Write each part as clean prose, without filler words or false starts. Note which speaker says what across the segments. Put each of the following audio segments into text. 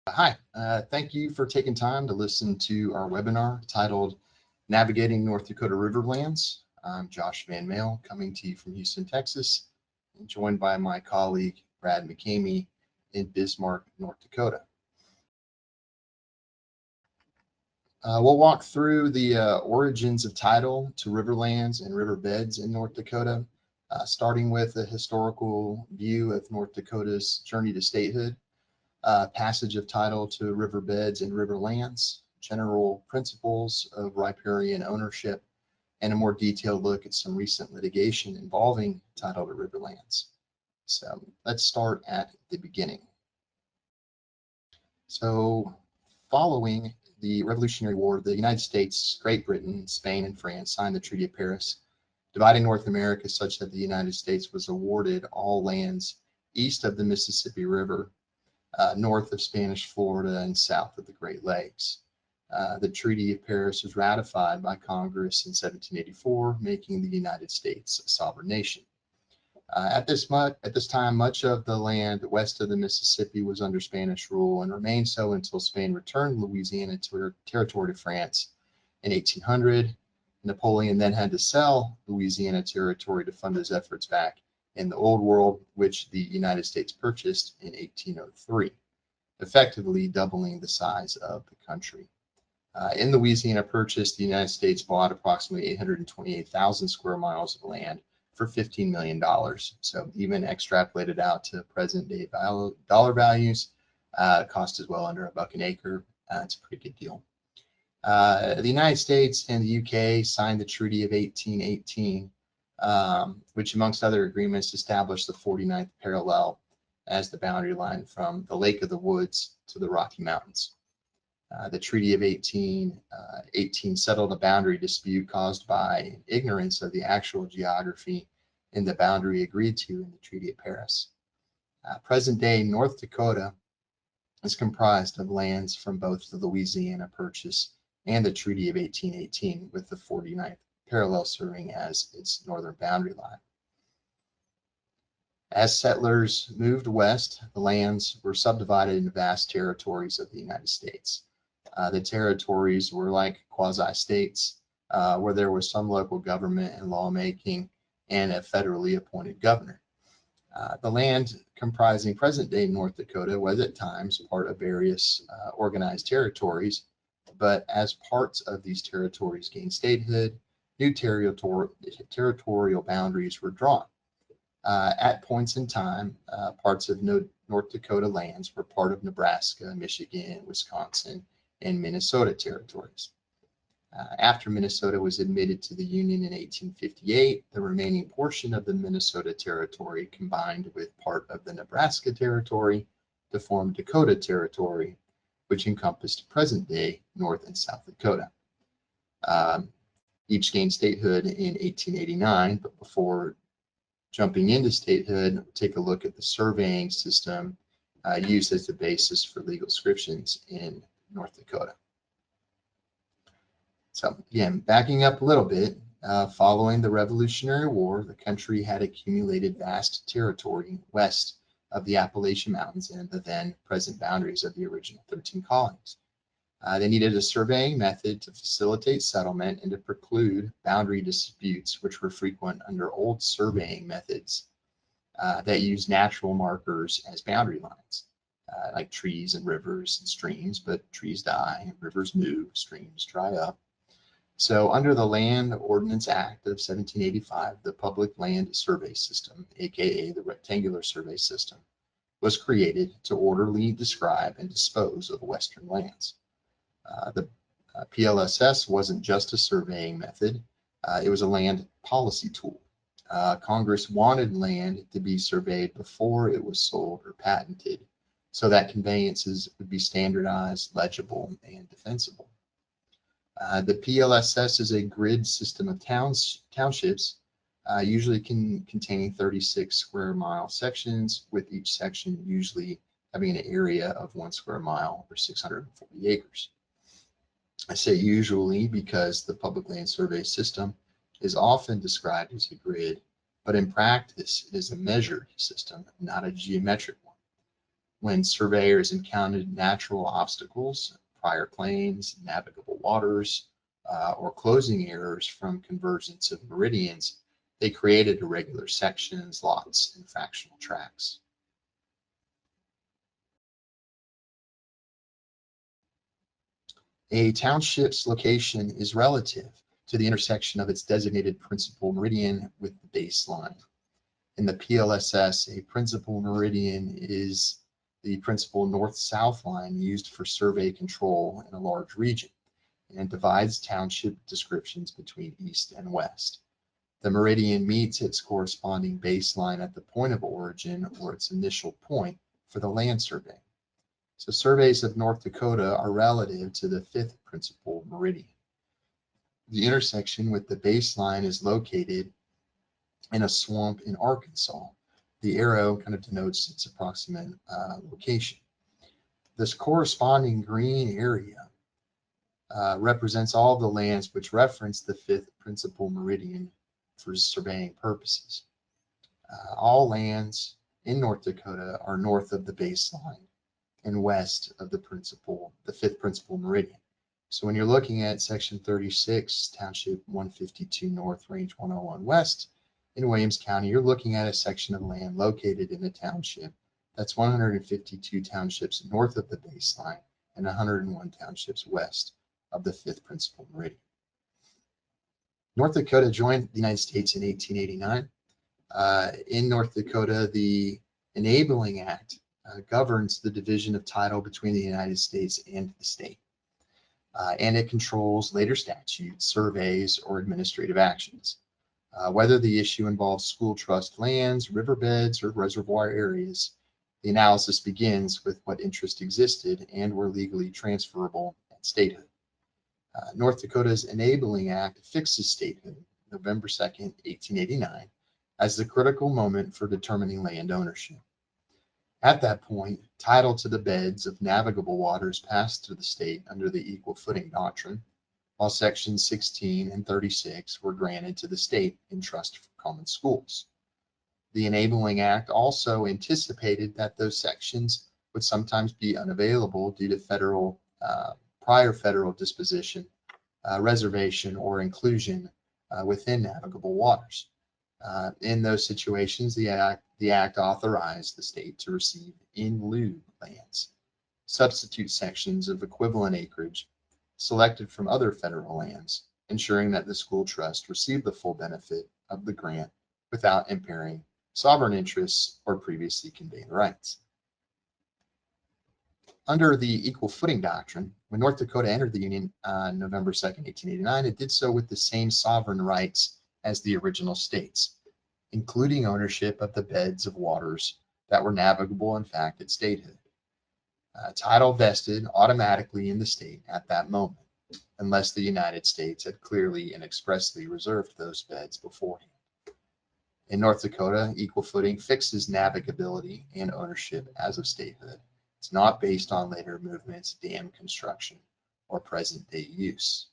Speaker 1: Hi, thank you for taking time to listen to our webinar titled Navigating North Dakota Riverlands. I'm Josh Van Maele, coming to you from Houston, Texas, and joined by my colleague Brad McCamy in Bismarck, North Dakota. We'll walk through the origins of title to riverlands and riverbeds in North Dakota, starting with a historical view of North Dakota's journey to statehood, passage of title to riverbeds and riverlands, general principles of riparian ownership, and a more detailed look at some recent litigation involving title to riverlands. So let's start at the beginning. So following the Revolutionary War, the United States, Great Britain, Spain, and France signed the Treaty of Paris, dividing North America such that the United States was awarded all lands east of the Mississippi River, north of Spanish Florida, and south of the Great Lakes. The Treaty of Paris was ratified by Congress in 1784, making the United States a sovereign nation. At this time, much of the land west of the Mississippi was under Spanish rule and remained so until Spain returned Louisiana territory to France in 1800. Napoleon then had to sell Louisiana territory to fund his efforts back in the Old World, which the United States purchased in 1803, effectively doubling the size of the country. In Louisiana purchase, the United States bought approximately 828,000 square miles of land for $15 million. So even extrapolated out to present day dollar values, cost is well under $1 an acre. It's a pretty good deal. The United States and the UK signed the Treaty of 1818, which amongst other agreements established the 49th parallel as the boundary line from the Lake of the Woods to the Rocky Mountains. The Treaty of 1818 settled a boundary dispute caused by ignorance of the actual geography in the boundary agreed to in the Treaty of Paris. Present-day North Dakota is comprised of lands from both the Louisiana Purchase and the Treaty of 1818, with the 49th parallel serving as its northern boundary line. As settlers moved west, the lands were subdivided into vast territories of the United States. The territories were like quasi-states, where there was some local government and lawmaking and a federally appointed governor. The land comprising present-day North Dakota was at times part of various organized territories, but as parts of these territories gained statehood, new territorial boundaries were drawn. At points in time, parts of North Dakota lands were part of Nebraska, Michigan, Wisconsin, and Minnesota territories. After Minnesota was admitted to the Union in 1858, the remaining portion of the Minnesota territory combined with part of the Nebraska territory to form Dakota Territory, which encompassed present-day North and South Dakota. Each gained statehood in 1889, but before jumping into statehood, take a look at the surveying system used as the basis for legal descriptions in North Dakota. So again, backing up a little bit, following the Revolutionary War, the country had accumulated vast territory west of the Appalachian Mountains and the then present boundaries of the original 13 colonies. They needed a surveying method to facilitate settlement and to preclude boundary disputes, which were frequent under old surveying methods that used natural markers as boundary lines, like trees and rivers and streams, but trees die, rivers move, streams dry up. So under the Land Ordinance Act of 1785, the Public Land Survey System, aka the Rectangular Survey System, was created to orderly describe and dispose of western lands. The PLSS wasn't just a surveying method, it was a land policy tool. Congress wanted land to be surveyed before it was sold or patented so that conveyances would be standardized, legible, and defensible. The PLSS is a grid system of townships, usually containing 36 square mile sections, with each section usually having an area of 1 square mile or 640 acres. I say usually because the Public Land Survey System is often described as a grid, but in practice it is a measured system, not a geometric one. when surveyors encountered natural obstacles, prior claims, navigable waters, or closing errors from convergence of meridians, they created irregular sections, lots, and fractional tracts. A township's location is relative to the intersection of its designated principal meridian with the baseline. In the PLSS, a principal meridian is the principal north-south line used for survey control in a large region, and divides township descriptions between east and west. The meridian meets its corresponding baseline at the point of origin or its initial point for the land survey. So surveys of North Dakota are relative to the fifth principal meridian. The intersection with the baseline is located in a swamp in Arkansas. The arrow kind of denotes its approximate location. This corresponding green area represents all of the lands which reference the fifth principal meridian for surveying purposes. All lands in North Dakota are north of the baseline and west of the fifth principal meridian. So when you're looking at section 36, township 152 north, range 101 west in Williams County, you're looking at a section of land located in a township that's 152 townships north of the baseline and 101 townships west of the fifth principal meridian. North Dakota joined the United States in 1889. In North Dakota, the Enabling Act governs the division of title between the United States and the state. And it controls later statutes, surveys, or administrative actions. Whether the issue involves school trust lands, riverbeds, or reservoir areas, the analysis begins with what interest existed and were legally transferable at statehood. North Dakota's Enabling Act fixes statehood, November 2nd, 1889, as the critical moment for determining land ownership. At that point, title to the beds of navigable waters passed through the state under the equal footing doctrine, while sections 16 and 36 were granted to the state in trust for common schools. The Enabling Act also anticipated that those sections would sometimes be unavailable due to prior federal disposition, reservation, or inclusion within navigable waters. In those situations, the act authorized the state to receive in lieu lands, substitute sections of equivalent acreage selected from other federal lands, ensuring that the school trust received the full benefit of the grant without impairing sovereign interests or previously conveyed rights. Under the equal footing doctrine, when North Dakota entered the Union on November 2nd, 1889, it did so with the same sovereign rights as the original states, including ownership of the beds of waters that were navigable in fact at statehood. Title vested automatically in the state at that moment, unless the United States had clearly and expressly reserved those beds beforehand. In North Dakota, equal footing fixes navigability and ownership as of statehood. It's not based on later movements, dam construction, or present-day use.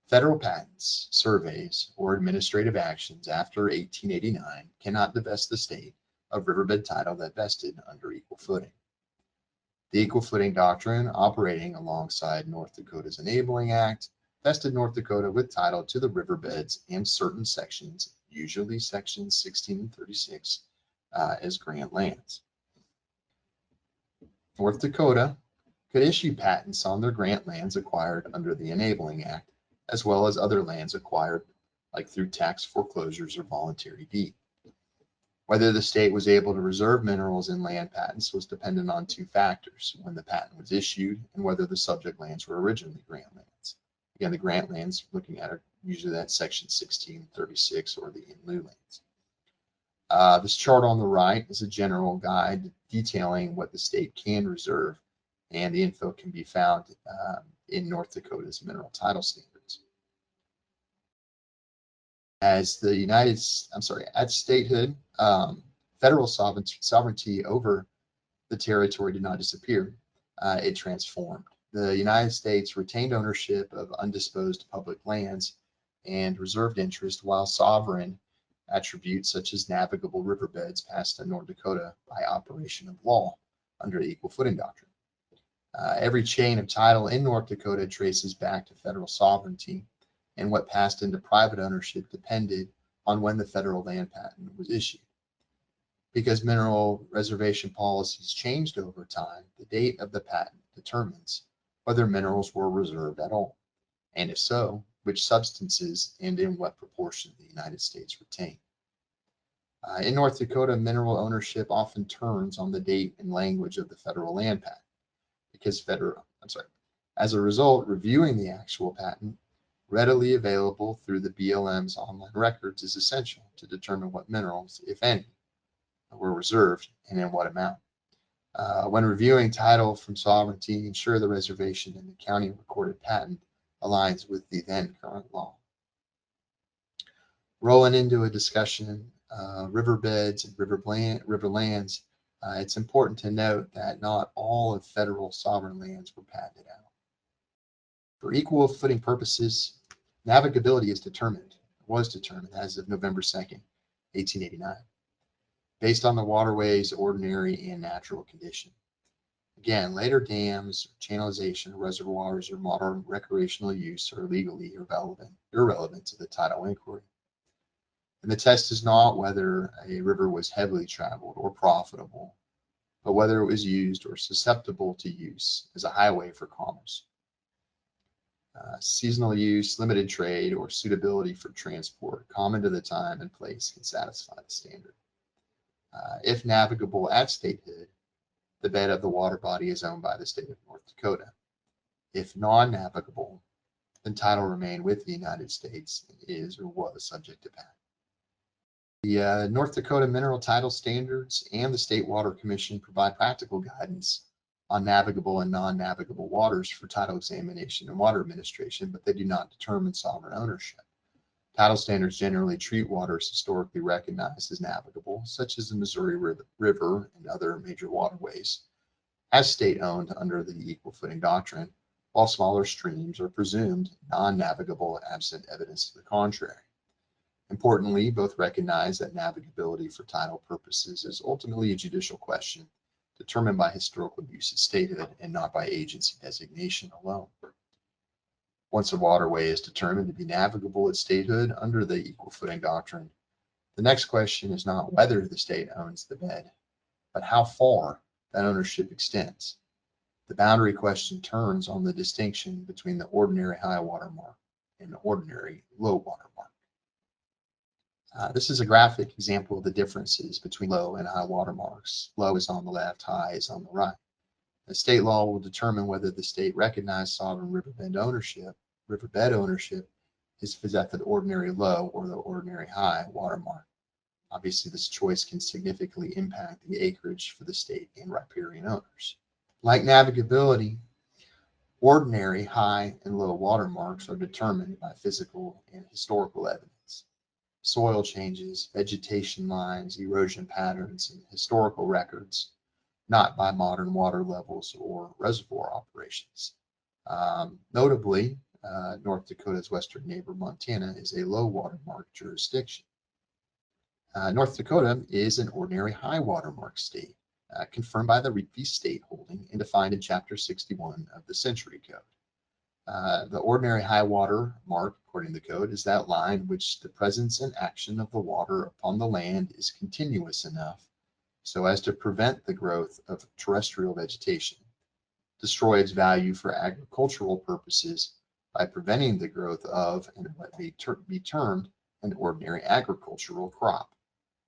Speaker 1: Federal patents, surveys, or administrative actions after 1889 cannot divest the state of riverbed title that vested under equal footing. The equal footing doctrine, operating alongside North Dakota's Enabling Act, vested North Dakota with title to the riverbeds and certain sections, usually sections 16 and 36, as grant lands. North Dakota could issue patents on their grant lands acquired under the Enabling Act, as well as other lands acquired like through tax foreclosures or voluntary deed. Whether the state was able to reserve minerals in land patents was dependent on two factors: when the patent was issued and whether the subject lands were originally grant lands. Again, the grant lands looking at are usually that section 1636 or the in lieu lands. This chart on the right is a general guide detailing what the state can reserve, and the info can be found in North Dakota's mineral title standards. As at statehood, federal sovereignty over the territory did not disappear. It transformed. The United States retained ownership of undisposed public lands and reserved interest, while sovereign attributes such as navigable riverbeds passed to North Dakota by operation of law. under the equal footing doctrine. Every chain of title in North Dakota traces back to federal sovereignty, and what passed into private ownership depended on when the federal land patent was issued. Because mineral reservation policies changed over time, the date of the patent determines whether minerals were reserved at all, and if so, which substances and in what proportion the United States retained. In North Dakota, mineral ownership often turns on the date and language of the federal land patent, because as a result, reviewing the actual patent readily available through the BLM's online records is essential to determine what minerals, if any, were reserved and in what amount. When reviewing title from sovereignty, ensure the reservation in the county recorded patent aligns with the then current law. Rolling into a discussion, riverbeds and riverlands, it's important to note that not all of federal sovereign lands were patented out. For equal footing purposes, navigability was determined as of November 2nd, 1889, based on the waterway's ordinary and natural condition. Again, later dams, channelization, reservoirs, or modern recreational use are legally irrelevant to the title inquiry. And the test is not whether a river was heavily traveled or profitable, but whether it was used or susceptible to use as a highway for commerce. Seasonal use, limited trade, or suitability for transport, common to the time and place, can satisfy the standard. If navigable at statehood, the bed of the water body is owned by the state of North Dakota. If non-navigable, then title remained with the United States and is or was subject to patent. The North Dakota Mineral Title Standards and the State Water Commission provide practical guidance on navigable and non-navigable waters for title examination and water administration, but they do not determine sovereign ownership. Title standards generally treat waters historically recognized as navigable, such as the Missouri River and other major waterways, as state-owned under the equal footing doctrine, while smaller streams are presumed non-navigable absent evidence to the contrary. Importantly, both recognize that navigability for title purposes is ultimately a judicial question determined by historical use at statehood and not by agency designation alone. Once a waterway is determined to be navigable at statehood under the equal footing doctrine, the next question is not whether the state owns the bed, but how far that ownership extends. The boundary question turns on the distinction between the ordinary high water mark and the ordinary low water mark. This is a graphic example of the differences between low and high water marks. Low is on the left, high is on the right. The state law will determine whether the state recognized sovereign riverbed ownership is at the ordinary low or the ordinary high water mark. Obviously, this choice can significantly impact the acreage for the state and riparian owners. Like navigability, ordinary high and low water marks are determined by physical and historical evidence. Soil changes, vegetation lines, erosion patterns, and historical records, not by modern water levels or reservoir operations. Notably, North Dakota's western neighbor, Montana, is a low watermark jurisdiction. North Dakota is an ordinary high watermark state, confirmed by the Repeat State holding and defined in Chapter 61 of the Century Code. The ordinary high water mark, according to the code, is that line which the presence and action of the water upon the land is continuous enough so as to prevent the growth of terrestrial vegetation, destroy its value for agricultural purposes by preventing the growth of and what may be termed an ordinary agricultural crop,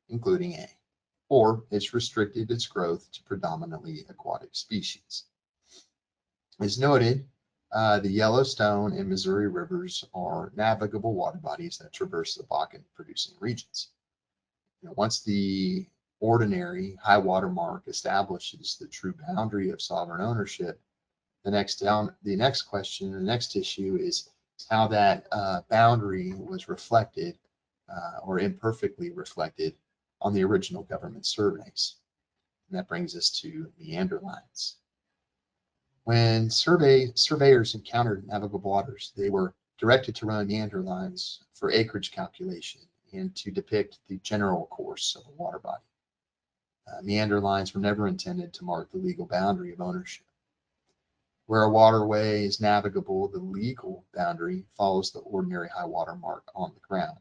Speaker 1: including hay, or it's restricted its growth to predominantly aquatic species. As noted, the Yellowstone and Missouri rivers are navigable water bodies that traverse the Bakken-producing regions. Once the ordinary high water mark establishes the true boundary of sovereign ownership, the next question, the next issue is how that boundary was reflected or imperfectly reflected on the original government surveys. And that brings us to meander lines. When surveyors encountered navigable waters, they were directed to run meander lines for acreage calculation and to depict the general course of a water body. Meander lines were never intended to mark the legal boundary of ownership. Where a waterway is navigable, the legal boundary follows the ordinary high water mark on the ground,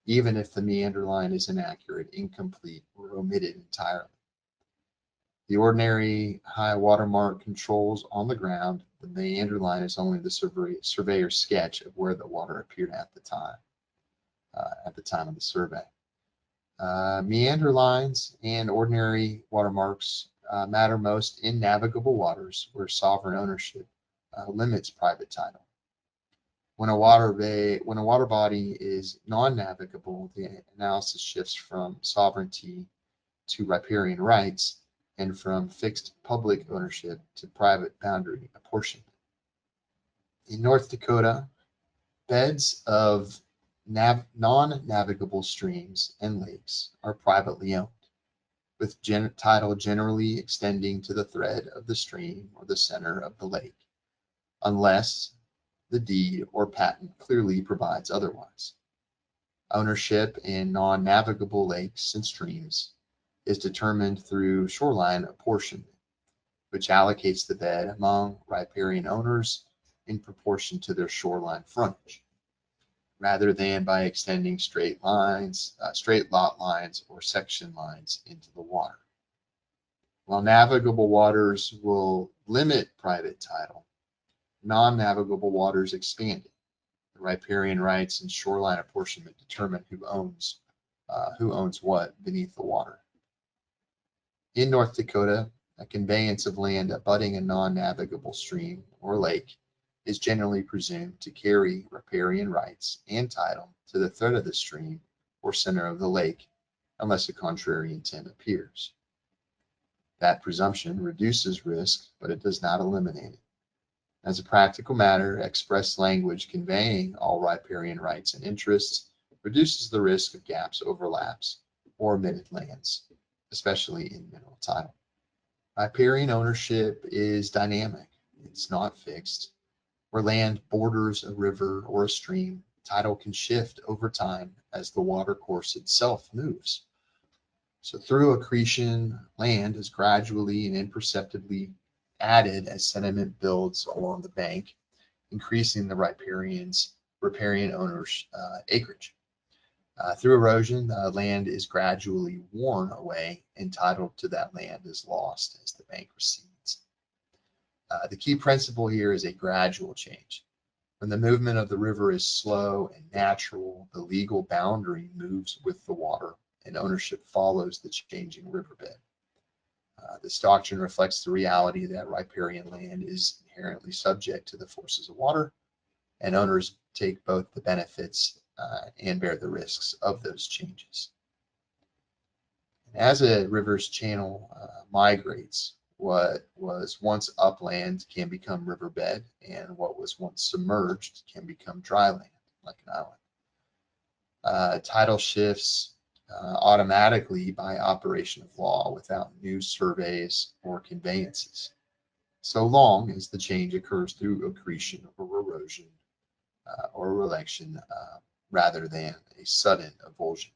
Speaker 1: even if the meander line is inaccurate, incomplete, or omitted entirely. The ordinary high water mark controls on the ground. The meander line is only the surveyor's sketch of where the water appeared at the time of the survey. Meander lines and ordinary watermarks matter most in navigable waters where sovereign ownership limits private title. When a water body is non-navigable, the analysis shifts from sovereignty to riparian rights and from fixed public ownership to private boundary apportionment. In North Dakota, beds of non-navigable streams and lakes are privately owned, with title generally extending to the thread of the stream or the center of the lake, unless the deed or patent clearly provides otherwise. Ownership in non-navigable lakes and streams is determined through shoreline apportionment, which allocates the bed among riparian owners in proportion to their shoreline frontage, rather than by extending straight lot lines or section lines into the water. While navigable waters will limit private title, non-navigable waters expand it. The riparian rights and shoreline apportionment determine who owns what beneath the water. In North Dakota, a conveyance of land abutting a non-navigable stream or lake is generally presumed to carry riparian rights and title to the thread of the stream or center of the lake, unless a contrary intent appears. That presumption reduces risk, but it does not eliminate it. As a practical matter, express language conveying all riparian rights and interests reduces the risk of gaps, overlaps, or omitted lands, especially in mineral title. Riparian ownership is dynamic. It's not fixed. Where land borders a river or a stream, title can shift over time as the water course itself moves. So through accretion, land is gradually and imperceptibly added as sediment builds along the bank, increasing the riparian owner's acreage. Through erosion, the land is gradually worn away, and title to that land is lost as the bank recedes. The key principle here is a gradual change. When the movement of the river is slow and natural, the legal boundary moves with the water, and ownership follows the changing riverbed. This doctrine reflects the reality that riparian land is inherently subject to the forces of water, and owners take both the benefits and bear the risks of those changes. And as a river's channel migrates, what was once upland can become riverbed, and what was once submerged can become dry land, like an island. Title shifts automatically by operation of law without new surveys or conveyances, so long as the change occurs through accretion or erosion or relation rather than a sudden avulsion.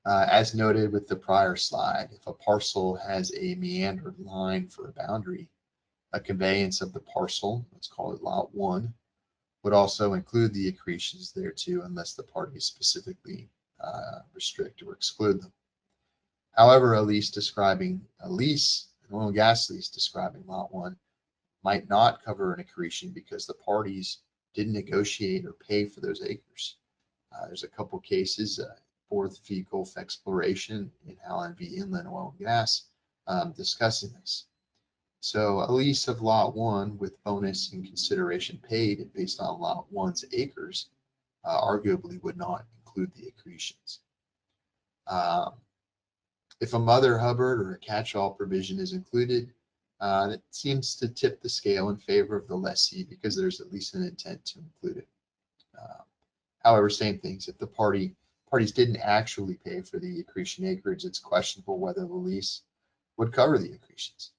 Speaker 1: As noted with the prior slide, if a parcel has a meandered line for a boundary, a conveyance of the parcel, let's call it lot 1, would also include the accretions thereto unless the parties specifically restrict or exclude them. However, an oil and gas lease describing lot 1 might not cover an accretion because the parties didn't negotiate or pay for those acres. There's a couple cases, Fourth v. Gulf Exploration in Allen v. Inland Oil and Gas, discussing this. So a lease of lot 1 with bonus and consideration paid based on lot 1's acres arguably would not include the accretions. If a mother hubbard or a catch-all provision is included, it seems to tip the scale in favor of the lessee because there's at least an intent to include it. However, same things. If the parties didn't actually pay for the accretion acreage, it's questionable whether the lease would cover the accretions.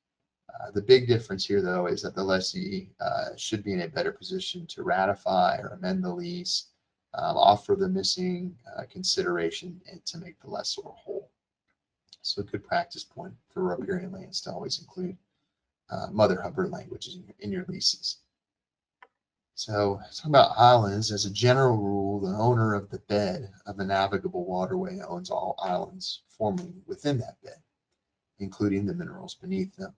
Speaker 1: The big difference here, though, is that the lessee should be in a better position to ratify or amend the lease, offer the missing consideration, and to make the lessor whole. So a good practice point for riparian lands to always include mother hubbard language in your leases. So talking about islands, as a general rule, the owner of the bed of a navigable waterway owns all islands forming within that bed, including the minerals beneath them.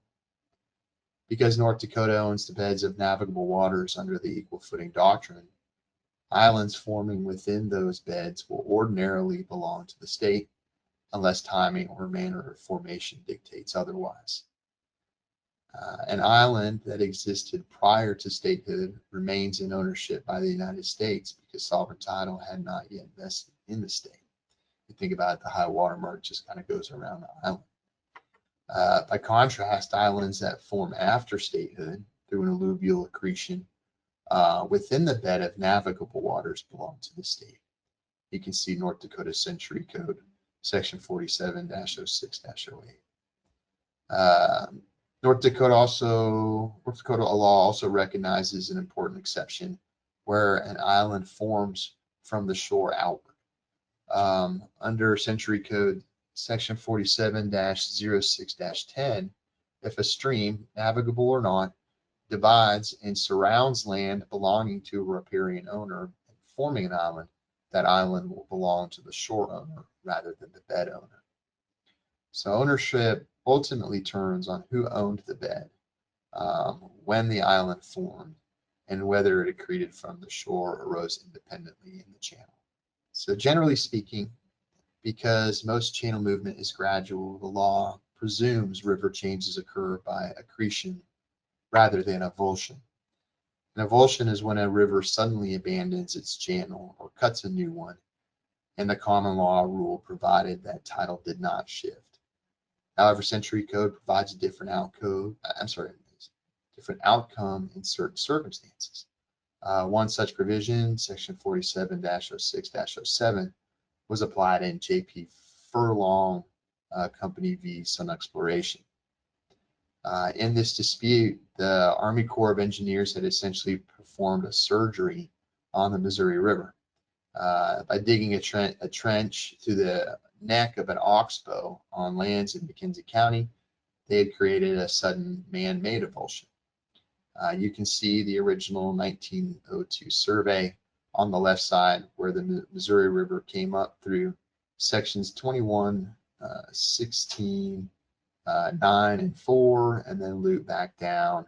Speaker 1: Because North Dakota owns the beds of navigable waters under the equal footing doctrine, islands forming within those beds will ordinarily belong to the state unless timing or manner of formation dictates otherwise. An island that existed prior to statehood remains in ownership by the United States because sovereign title had not yet vested in the state. You think about it, the high water mark just kind of goes around the island. By contrast, islands that form after statehood through an alluvial accretion within the bed of navigable waters belong to the state. You can see North Dakota Century Code, section 47-06-08. North Dakota law also recognizes an important exception where an island forms from the shore outward. Under Century Code section 47-06-10, if a stream, navigable or not, divides and surrounds land belonging to a riparian owner and forming an island, that island will belong to the shore owner rather than the bed owner. So ownership ultimately turns on who owned the bed, when the island formed, and whether it accreted from the shore or rose independently in the channel. So generally speaking, because most channel movement is gradual, the law presumes river changes occur by accretion rather than avulsion. An avulsion is when a river suddenly abandons its channel or cuts a new one, and the common law rule provided that title did not shift. However, Century Code provides a different outcome in certain circumstances. One such provision, section 47-06-07, was applied in J.P. Furlong Company v. Sun Exploration. In this dispute, the Army Corps of Engineers had essentially performed a surgery on the Missouri River. By digging a trench through the neck of an oxbow on lands in McKenzie County, they had created a sudden man-made avulsion. You can see the original 1902 survey on the left side where the Missouri River came up through sections 21, 16, 9 and 4, and then loop back down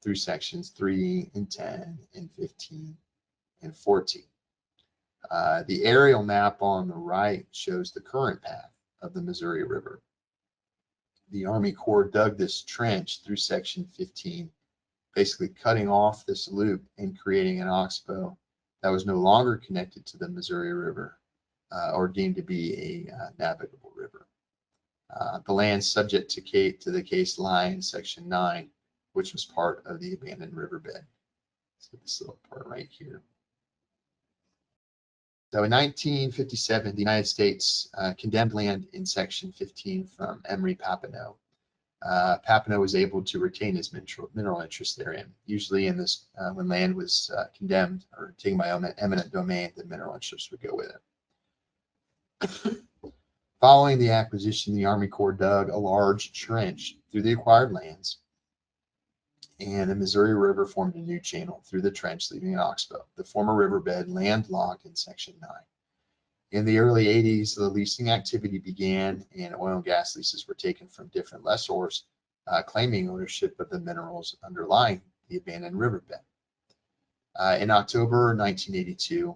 Speaker 1: through sections 3 and 10 and 15 and 14. The aerial map on the right shows the current path of the Missouri River. The Army Corps dug this trench through section 15, basically cutting off this loop and creating an oxbow that was no longer connected to the Missouri River or deemed to be a navigable river. The land subject to the case lie in section 9, which was part of the abandoned riverbed. So this little part right here. So in 1957, the United States condemned land in section 15 from Emery Papineau. Papineau was able to retain his mineral interest therein. Usually in this, when land was condemned or taken by eminent domain, the mineral interest would go with it. Following the acquisition, the Army Corps dug a large trench through the acquired lands, and the Missouri River formed a new channel through the trench, leaving an oxbow, the former riverbed landlocked in section 9. In the early 80s, the leasing activity began, and oil and gas leases were taken from different lessors, claiming ownership of the minerals underlying the abandoned riverbed. In October 1982,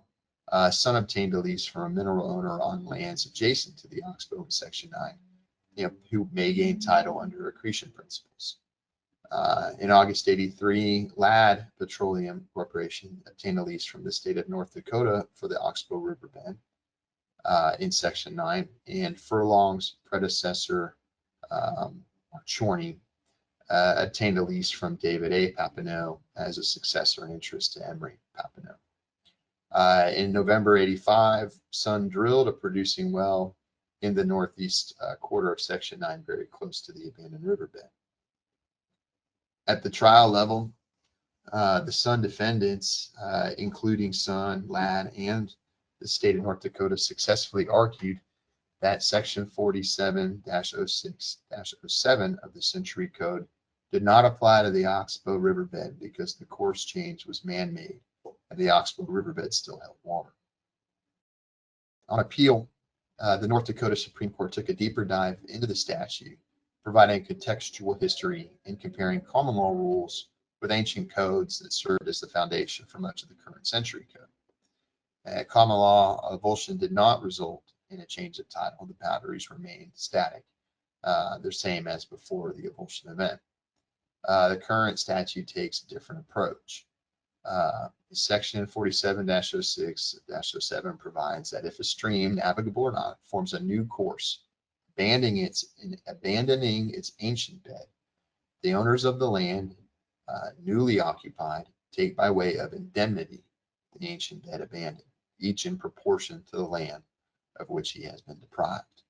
Speaker 1: Sun obtained a lease from a mineral owner on lands adjacent to the oxbow in section 9, who may gain title under accretion principles. In August 83, Ladd Petroleum Corporation obtained a lease from the state of North Dakota for the Oxbow Riverbed in section 9, and Furlong's predecessor, Chorney, obtained a lease from David A. Papineau as a successor in interest to Emery Papineau. In November 85, Sun drilled a producing well in the northeast quarter of section 9, very close to the abandoned riverbed. At the trial level, the Sun defendants, including Sun, Ladd, and the state of North Dakota, successfully argued that Section 47-06-07 of the Century Code did not apply to the Oxbow Riverbed because the course change was man-made and the Oxbow Riverbed still held water. On appeal, the North Dakota Supreme Court took a deeper dive into the statute, providing contextual history and comparing common law rules with ancient codes that served as the foundation for much of the current Century Code. Common law avulsion did not result in a change of title. The boundaries remained static, the same as before the avulsion event. The current statute takes a different approach. Section 47-06-07 provides that if a stream, navigable or not, forms a new course, abandoning its ancient bed, the owners of the land newly occupied take by way of indemnity the ancient bed abandoned, each in proportion to the land of which he has been deprived.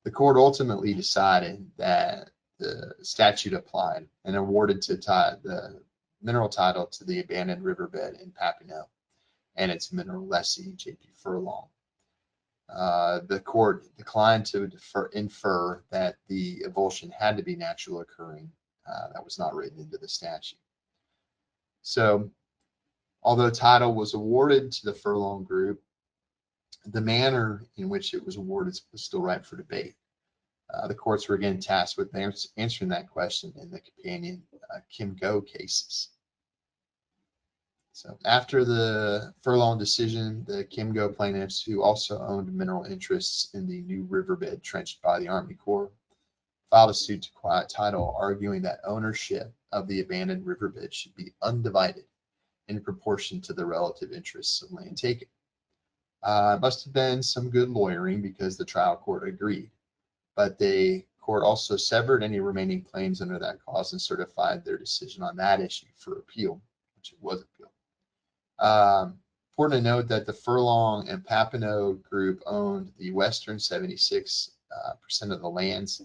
Speaker 1: The court ultimately decided that the statute applied and awarded to the mineral title to the abandoned riverbed in Papineau and its mineral lessee, J.P. Furlong. The court declined to infer that the avulsion had to be natural occurring. That was not written into the statute. So, although title was awarded to the Furlong group, the manner in which it was awarded was still ripe for debate. The courts were again tasked with answering that question in the companion Kim Go cases. So after the Furlong decision, the Kim Go plaintiffs, who also owned mineral interests in the new riverbed trenched by the Army Corps, filed a suit to quiet title, arguing that ownership of the abandoned riverbed should be undivided in proportion to the relative interests of land taken. It must have been some good lawyering because the trial court agreed, but the court also severed any remaining claims under that clause and certified their decision on that issue for appeal, which it was appealed. Important to note that the Furlong and Papineau group owned the western 76% of the lands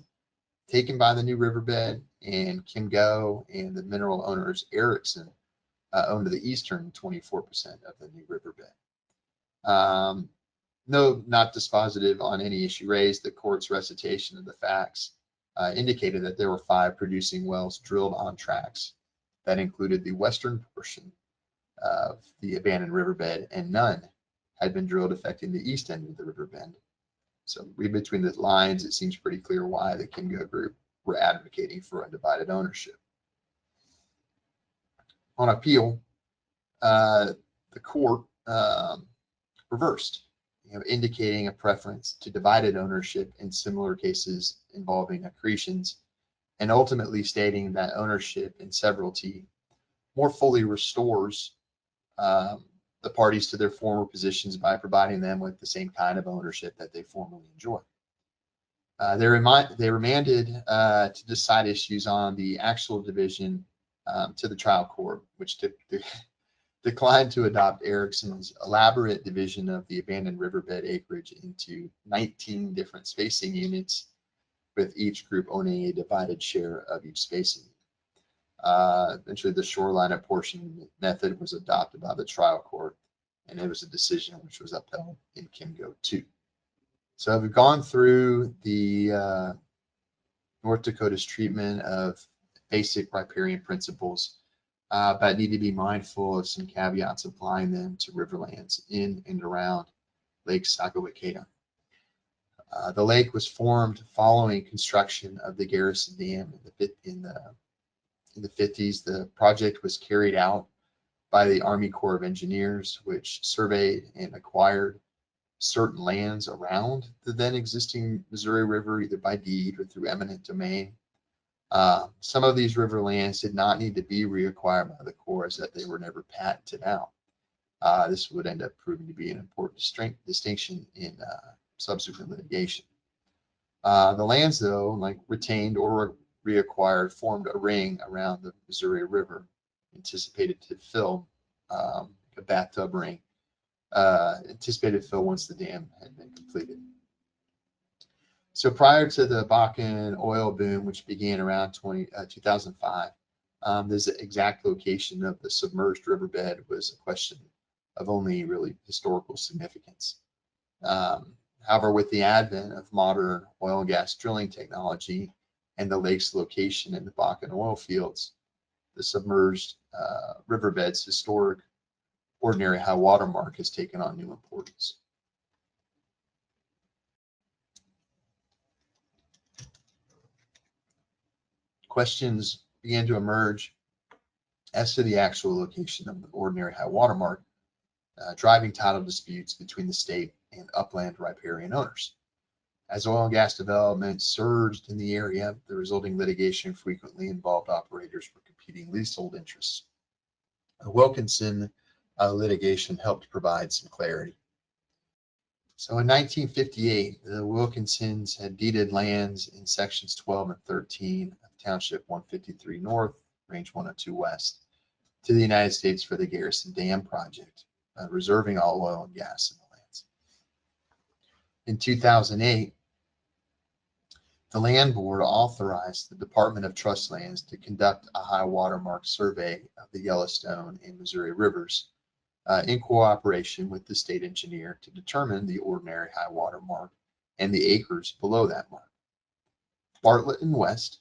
Speaker 1: taken by the new riverbed, and Kim Go and the mineral owners Erickson owned the eastern 24% of the new riverbed. No, not dispositive on any issue raised. The court's recitation of the facts indicated that there were 5 producing wells drilled on tracts that included the western portion of the abandoned riverbed, and none had been drilled affecting the east end of the riverbed. So read between the lines, it seems pretty clear why the Kim Go group were advocating for undivided ownership. On appeal, the court reversed, indicating a preference to divided ownership in similar cases involving accretions, and ultimately stating that ownership in severalty more fully restores the parties to their former positions by providing them with the same kind of ownership that they formerly enjoyed. They remanded to decide issues on the actual division to the trial court, which declined to adopt Erickson's elaborate division of the abandoned riverbed acreage into 19 different spacing units, with each group owning a divided share of each spacing unit. Eventually, the shoreline apportionment method was adopted by the trial court, and it was a decision which was upheld in Kim Go 2. So we've gone through the North Dakota's treatment of basic riparian principles, but need to be mindful of some caveats applying them to riverlands in and around Lake Sagawakeda. The lake was formed following construction of the Garrison Dam in the 50s. The project was carried out by the Army Corps of Engineers, which surveyed and acquired certain lands around the then existing Missouri River, either by deed or through eminent domain. Some of these river lands did not need to be reacquired by the Corps, as that they were never patented out. This would end up proving to be an important distinction in subsequent litigation. The lands, though, like retained or reacquired, formed a ring around the Missouri River, anticipated to fill a bathtub ring, anticipated to fill once the dam had been completed. So prior to the Bakken oil boom, which began around 2005, the exact location of the submerged riverbed was a question of only really historical significance. However, with the advent of modern oil and gas drilling technology and the lake's location in the Bakken oil fields, the submerged riverbed's historic ordinary high water mark has taken on new importance. Questions began to emerge as to the actual location of the ordinary high water mark, driving title disputes between the state and upland riparian owners. As oil and gas development surged in the area, the resulting litigation frequently involved operators for competing leasehold interests. The Wilkinson litigation helped provide some clarity. So in 1958, the Wilkinsons had deeded lands in sections 12 and 13 of Township 153 North, Range 102 West, to the United States for the Garrison Dam project, reserving all oil and gas in the lands. In 2008, the Land Board authorized the Department of Trust Lands to conduct a high water mark survey of the Yellowstone and Missouri rivers in cooperation with the state engineer to determine the ordinary high water mark and the acres below that mark. Bartlett and West,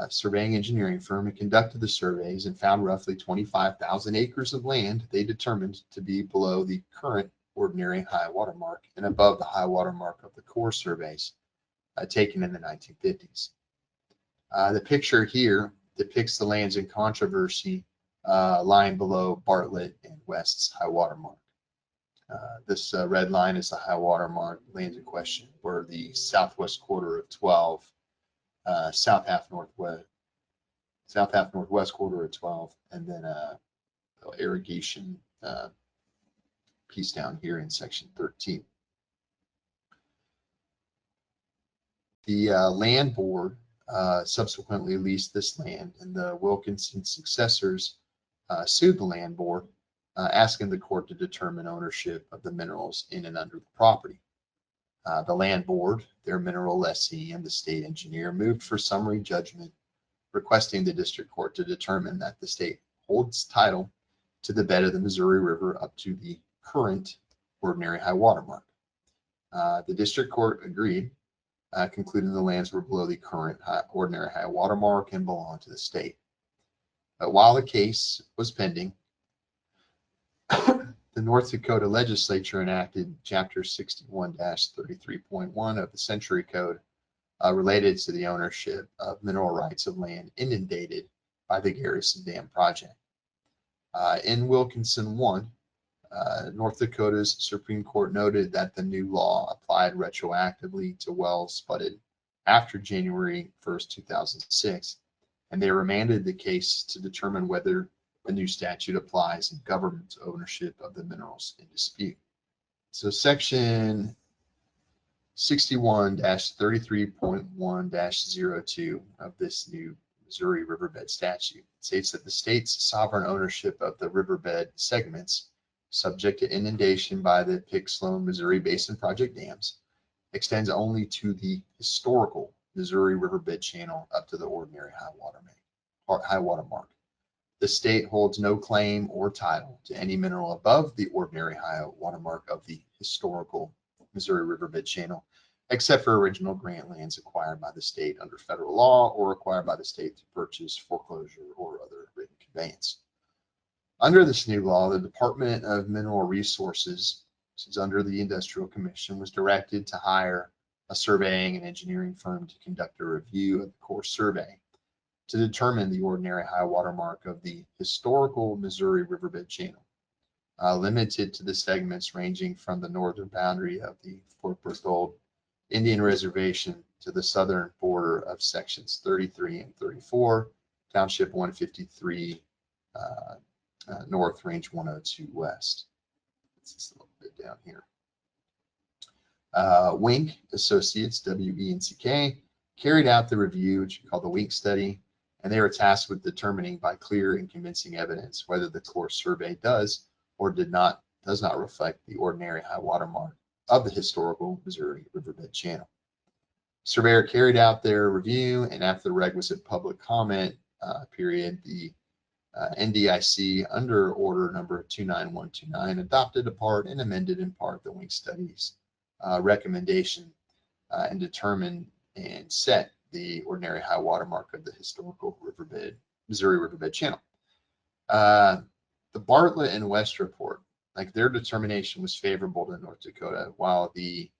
Speaker 1: surveying engineering firm, had conducted the surveys and found roughly 25,000 acres of land they determined to be below the current ordinary high water mark and above the high water mark of the Corps surveys taken in the 1950s. The picture here depicts the lands in controversy lying below Bartlett and West's high water mark. This red line is the high water mark. Lands in question were the southwest quarter of 12, south half northwest quarter of 12, and then irrigation piece down here in section 13. The Land Board subsequently leased this land, and the Wilkinson successors sued the Land Board, asking the court to determine ownership of the minerals in and under the property. The Land Board, their mineral lessee, and the state engineer moved for summary judgment, requesting the district court to determine that the state holds title to the bed of the Missouri River up to the current ordinary high water mark. The district court agreed, concluding the lands were below the current ordinary high water mark and belonged to the state. But while the case was pending, the North Dakota legislature enacted Chapter 61-33.1 of the Century Code related to the ownership of mineral rights of land inundated by the Garrison Dam project. In Wilkinson 1, North Dakota's Supreme Court noted that the new law applied retroactively to wells spudded after January 1st, 2006, and they remanded the case to determine whether the new statute applies in government ownership of the minerals in dispute. So section 61-33.1-02 of this new Missouri riverbed statute states that the state's sovereign ownership of the riverbed segments subject to inundation by the Pick Sloan Missouri Basin Project dams extends only to the historical Missouri riverbed channel up to the ordinary high water mark. The state holds no claim or title to any mineral above the ordinary high water mark of the historical Missouri riverbed channel, except for original grant lands acquired by the state under federal law or acquired by the state to purchase, foreclosure, or other written conveyance. Under this new law, the Department of Mineral Resources, which is under the Industrial Commission, was directed to hire a surveying and engineering firm to conduct a review of the Corps survey to determine the ordinary high water mark of the historical Missouri riverbed channel, limited to the segments ranging from the northern boundary of the Fort Berthold Indian Reservation to the southern border of sections 33 and 34, Township 153 North, Range 102 West. It's just a little bit down here. Wink Associates, W-E-N-C-K, carried out the review, which we call the Wink study, and they were tasked with determining by clear and convincing evidence whether the Corps survey does or does not reflect the ordinary high water mark of the historical Missouri riverbed channel. Surveyor carried out their review, and after the requisite public comment period, the NDIC under order number 29129 adopted a part and amended in part the Wink studies recommendation and determine and set the ordinary high water mark of the historical Missouri riverbed channel. The Bartlett and West report, like their determination was favorable to North Dakota, while the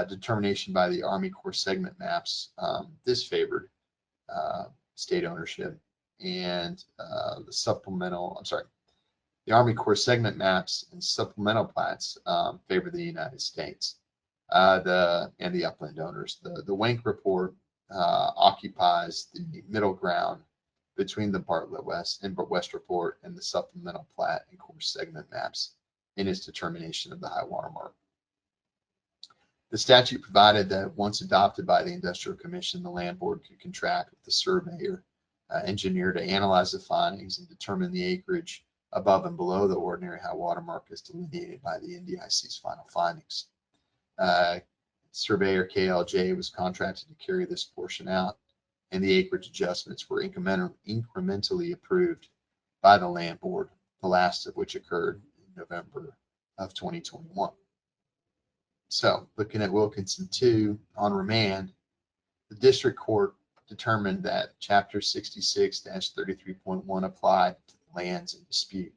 Speaker 1: determination by the Army Corps segment maps disfavored state ownership, and the Army Corps segment maps and supplemental plats favor the United States and the upland owners. The Wank report occupies the middle ground between the Bartlett West report and the supplemental plat and Corps segment maps in its determination of the high water mark. The statute provided that once adopted by the Industrial Commission, the Land Board could contract with the surveyor engineer to analyze the findings and determine the acreage above and below the ordinary high water mark as delineated by the NDIC's final findings. Surveyor KLJ was contracted to carry this portion out, and the acreage adjustments were incrementally approved by the Land Board, the last of which occurred in November of 2021. So, looking at Wilkinson 2 on remand, the district court determined that Chapter 66-33.1 applied to the lands in dispute,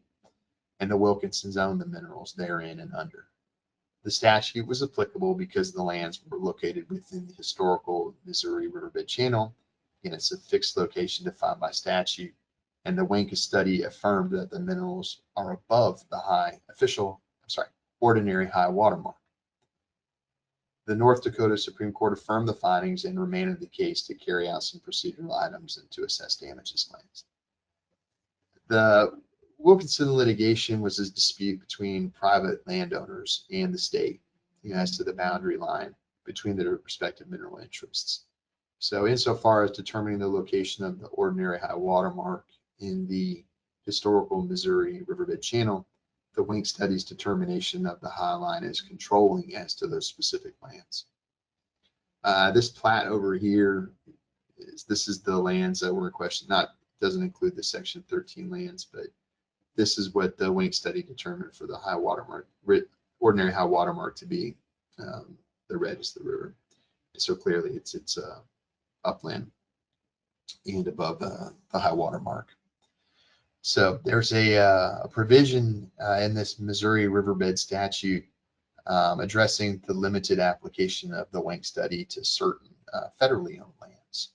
Speaker 1: and the Wilkinsons owned the minerals therein and under. The statute was applicable because the lands were located within the historical Missouri riverbed channel, and it's a fixed location defined by statute, and the Wank study affirmed that the minerals are above the ordinary high water mark. The North Dakota Supreme Court affirmed the findings and remanded the case to carry out some procedural items and to assess damages claims. The Wilkinson litigation was a dispute between private landowners and the state as to the boundary line between their respective mineral interests. So insofar as determining the location of the ordinary high water mark in the historical Missouri riverbed channel, the Wank study's determination of the high line is controlling as to those specific lands. This plat over here, this is the lands that were in question. Doesn't include the Section 13 lands, but this is what the Wank study determined for the high water mark, ordinary high water mark to be. The red is the river, so clearly it's upland and above the high water mark. So there's a provision in this Missouri riverbed statute addressing the limited application of the Wank study to certain federally owned lands.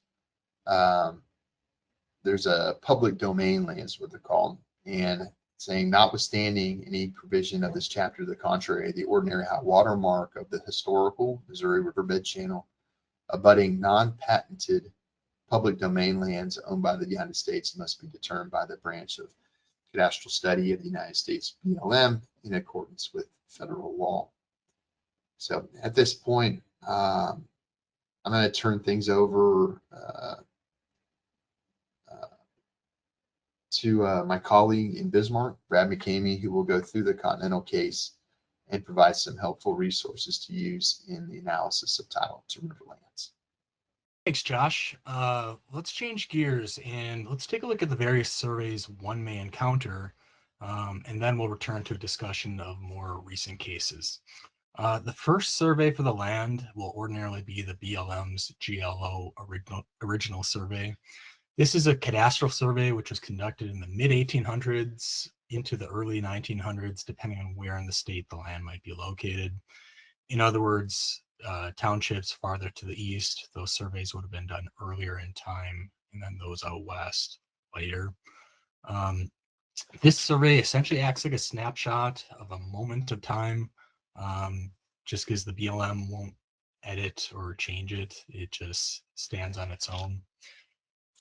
Speaker 1: There's a public domain lands, what they're called, and saying notwithstanding any provision of this chapter to the contrary, the ordinary high water mark of the historical Missouri riverbed channel abutting non-patented public domain lands owned by the United States must be determined by the branch of cadastral study of the United States BLM in accordance with federal law. So at this point, I'm going to turn things over to my colleague in Bismarck, Brad McCamy, who will go through the Continental case and provide some helpful resources to use in the analysis of Title II Riverlands.
Speaker 2: Thanks, Josh. Let's change gears and let's take a look at the various surveys one may encounter, and then we'll return to a discussion of more recent cases. The first survey for the land will ordinarily be the BLM's GLO original survey. This is a cadastral survey which was conducted in the mid-1800s into the early 1900s, depending on where in the state the land might be located. In other words, townships farther to the east, those surveys would have been done earlier in time, and then those out west later. This survey essentially acts like a snapshot of a moment of time, just because the BLM won't edit or change it. It just stands on its own.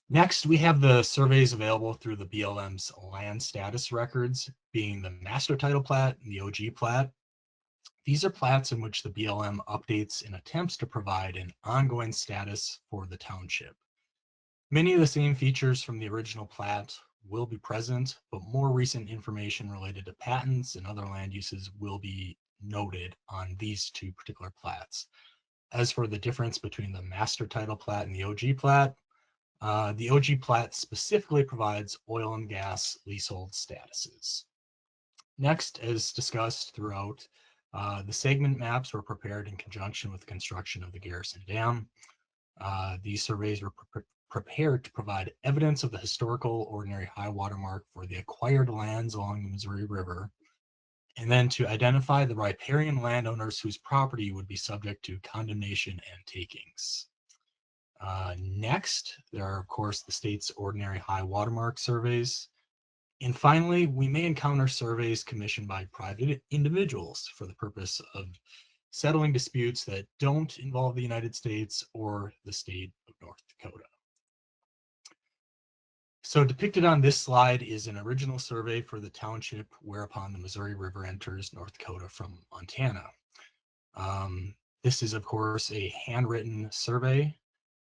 Speaker 2: Next, we have the surveys available through the BLM's land status records, being the master title plat and the OG plat. These are plats in which the BLM updates and attempts to provide an ongoing status for the township. Many of the same features from the original plat will be present, but more recent information related to patents and other land uses will be noted on these two particular plats. As for the difference between the master title plat and the OG plat, the OG plat specifically provides oil and gas leasehold statuses. Next, as discussed throughout, The segment maps were prepared in conjunction with the construction of the Garrison Dam. These surveys were prepared to provide evidence of the historical ordinary high water mark for the acquired lands along the Missouri River, and then to identify the riparian landowners whose property would be subject to condemnation and takings. Next, there are, of course, the state's ordinary high watermark surveys. And finally, we may encounter surveys commissioned by private individuals for the purpose of settling disputes that don't involve the United States or the state of North Dakota. So depicted on this slide is an original survey for the township whereupon the Missouri River enters North Dakota from Montana. This is, of course, a handwritten survey,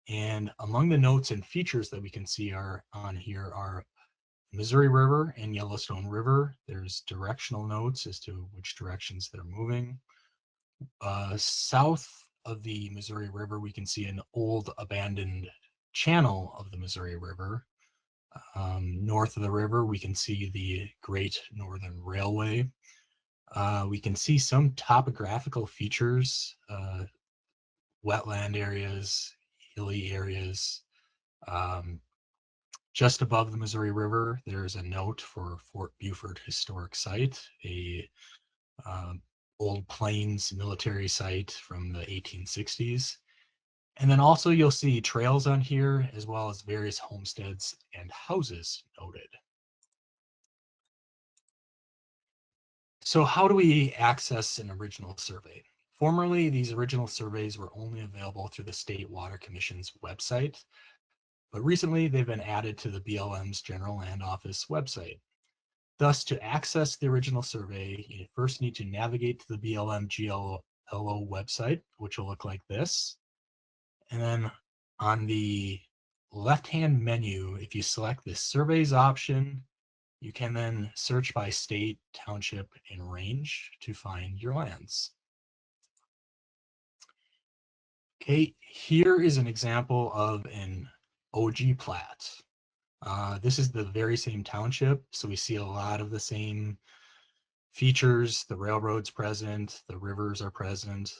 Speaker 2: and among the notes and features that we can see are on here are Missouri River and Yellowstone River. There's directional notes as to which directions they're moving. South of the Missouri River, we can see an old abandoned channel of the Missouri River. North of the river, we can see the Great Northern Railway. We can see some topographical features, wetland areas, hilly areas. Just above the Missouri River, there's a note for Fort Buford Historic Site, a old plains military site from the 1860s. And then also you'll see trails on here, as well as various homesteads and houses noted. So how do we access an original survey? Formerly, these original surveys were only available through the State Water Commission's website, but recently they've been added to the BLM's General Land Office website. Thus, to access the original survey, you first need to navigate to the BLM GLO website, which will look like this. And then on the left-hand menu, if you select the surveys option, you can then search by state, township, and range to find your lands. Okay, here is an example of an OG plat. This is the very same township, so we see a lot of the same features. The railroad's present, the rivers are present.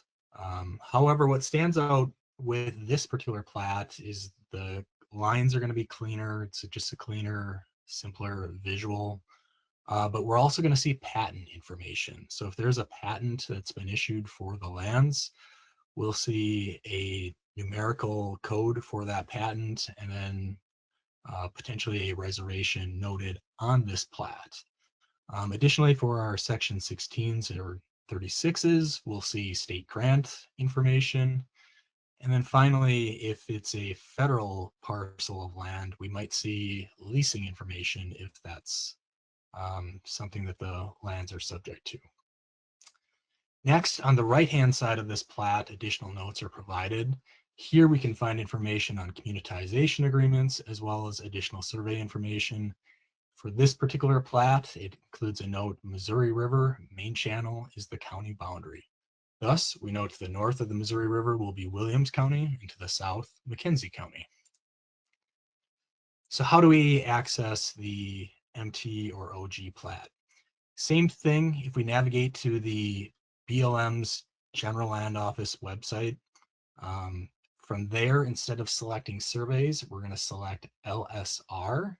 Speaker 2: However, what stands out with this particular plat is the lines are going to be cleaner. It's just a cleaner, simpler visual. But we're also going to see patent information. So if there's a patent that's been issued for the lands, we'll see a numerical code for that patent, and then potentially a reservation noted on this plat. Additionally, for our section 16s or 36s, we'll see state grant information. And then finally, if it's a federal parcel of land, we might see leasing information if that's something that the lands are subject to. Next, on the right-hand side of this plat, additional notes are provided. Here we can find information on communitization agreements, as well as additional survey information. For this particular plat, it includes a note, Missouri River main channel is the county boundary. Thus, we know to the north of the Missouri River will be Williams County, and to the south, McKenzie County. So how do we access the MT or OG plat? Same thing, if we navigate to the BLM's General Land Office website, from there, instead of selecting surveys, we're going to select LSR.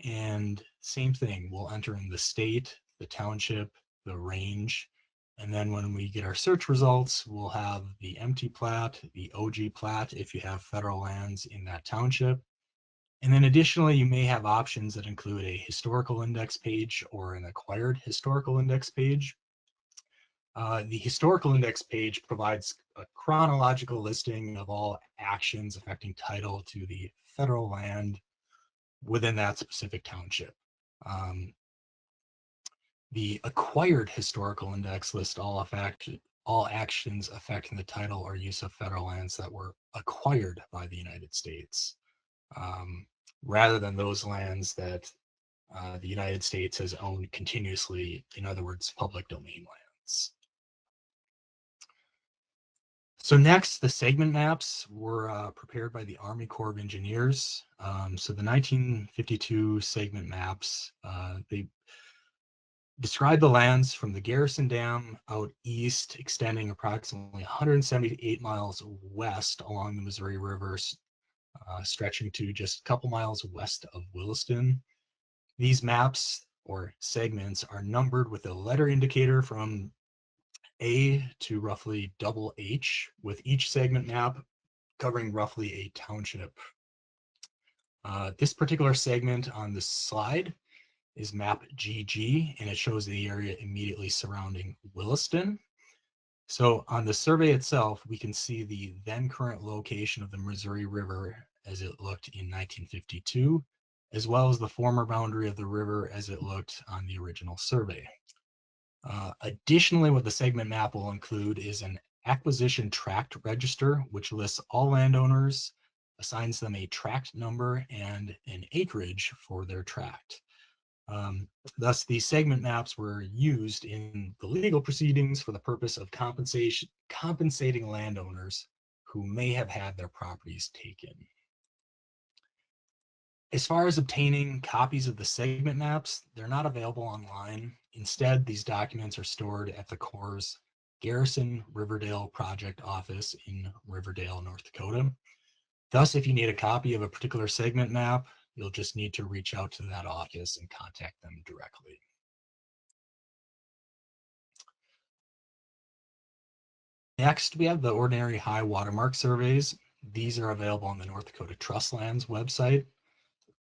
Speaker 2: And same thing, we'll enter in the state, the township, the range. And then when we get our search results, we'll have the MT plat, the OG plat if you have federal lands in that township. And then additionally, you may have options that include a historical index page or an acquired historical index page. The historical index page provides a chronological listing of all actions affecting title to the federal land within that specific township. The acquired historical index lists all actions affecting the title or use of federal lands that were acquired by the United States, rather than those lands that the United States has owned continuously, in other words, public domain lands. So next, the segment maps were prepared by the Army Corps of Engineers. So the 1952 segment maps, they describe the lands from the Garrison Dam out east, extending approximately 178 miles west along the Missouri River, stretching to just a couple miles west of Williston. These maps or segments are numbered with a letter indicator from A to roughly double H, with each segment map covering roughly a township. This particular segment on the slide is map GG, and it shows the area immediately surrounding Williston. So on the survey itself, we can see the then current location of the Missouri River as it looked in 1952, as well as the former boundary of the river as it looked on the original survey. Additionally, what the segment map will include is an acquisition tract register, which lists all landowners, assigns them a tract number and an acreage for their tract. Thus, these segment maps were used in the legal proceedings for the purpose of compensating landowners who may have had their properties taken. As far as obtaining copies of the segment maps, they're not available online. Instead, these documents are stored at the Corps' Garrison Riverdale Project Office in Riverdale, North Dakota. Thus, if you need a copy of a particular segment map, you'll just need to reach out to that office and contact them directly. Next, we have the ordinary high watermark surveys. These are available on the North Dakota Trustlands website.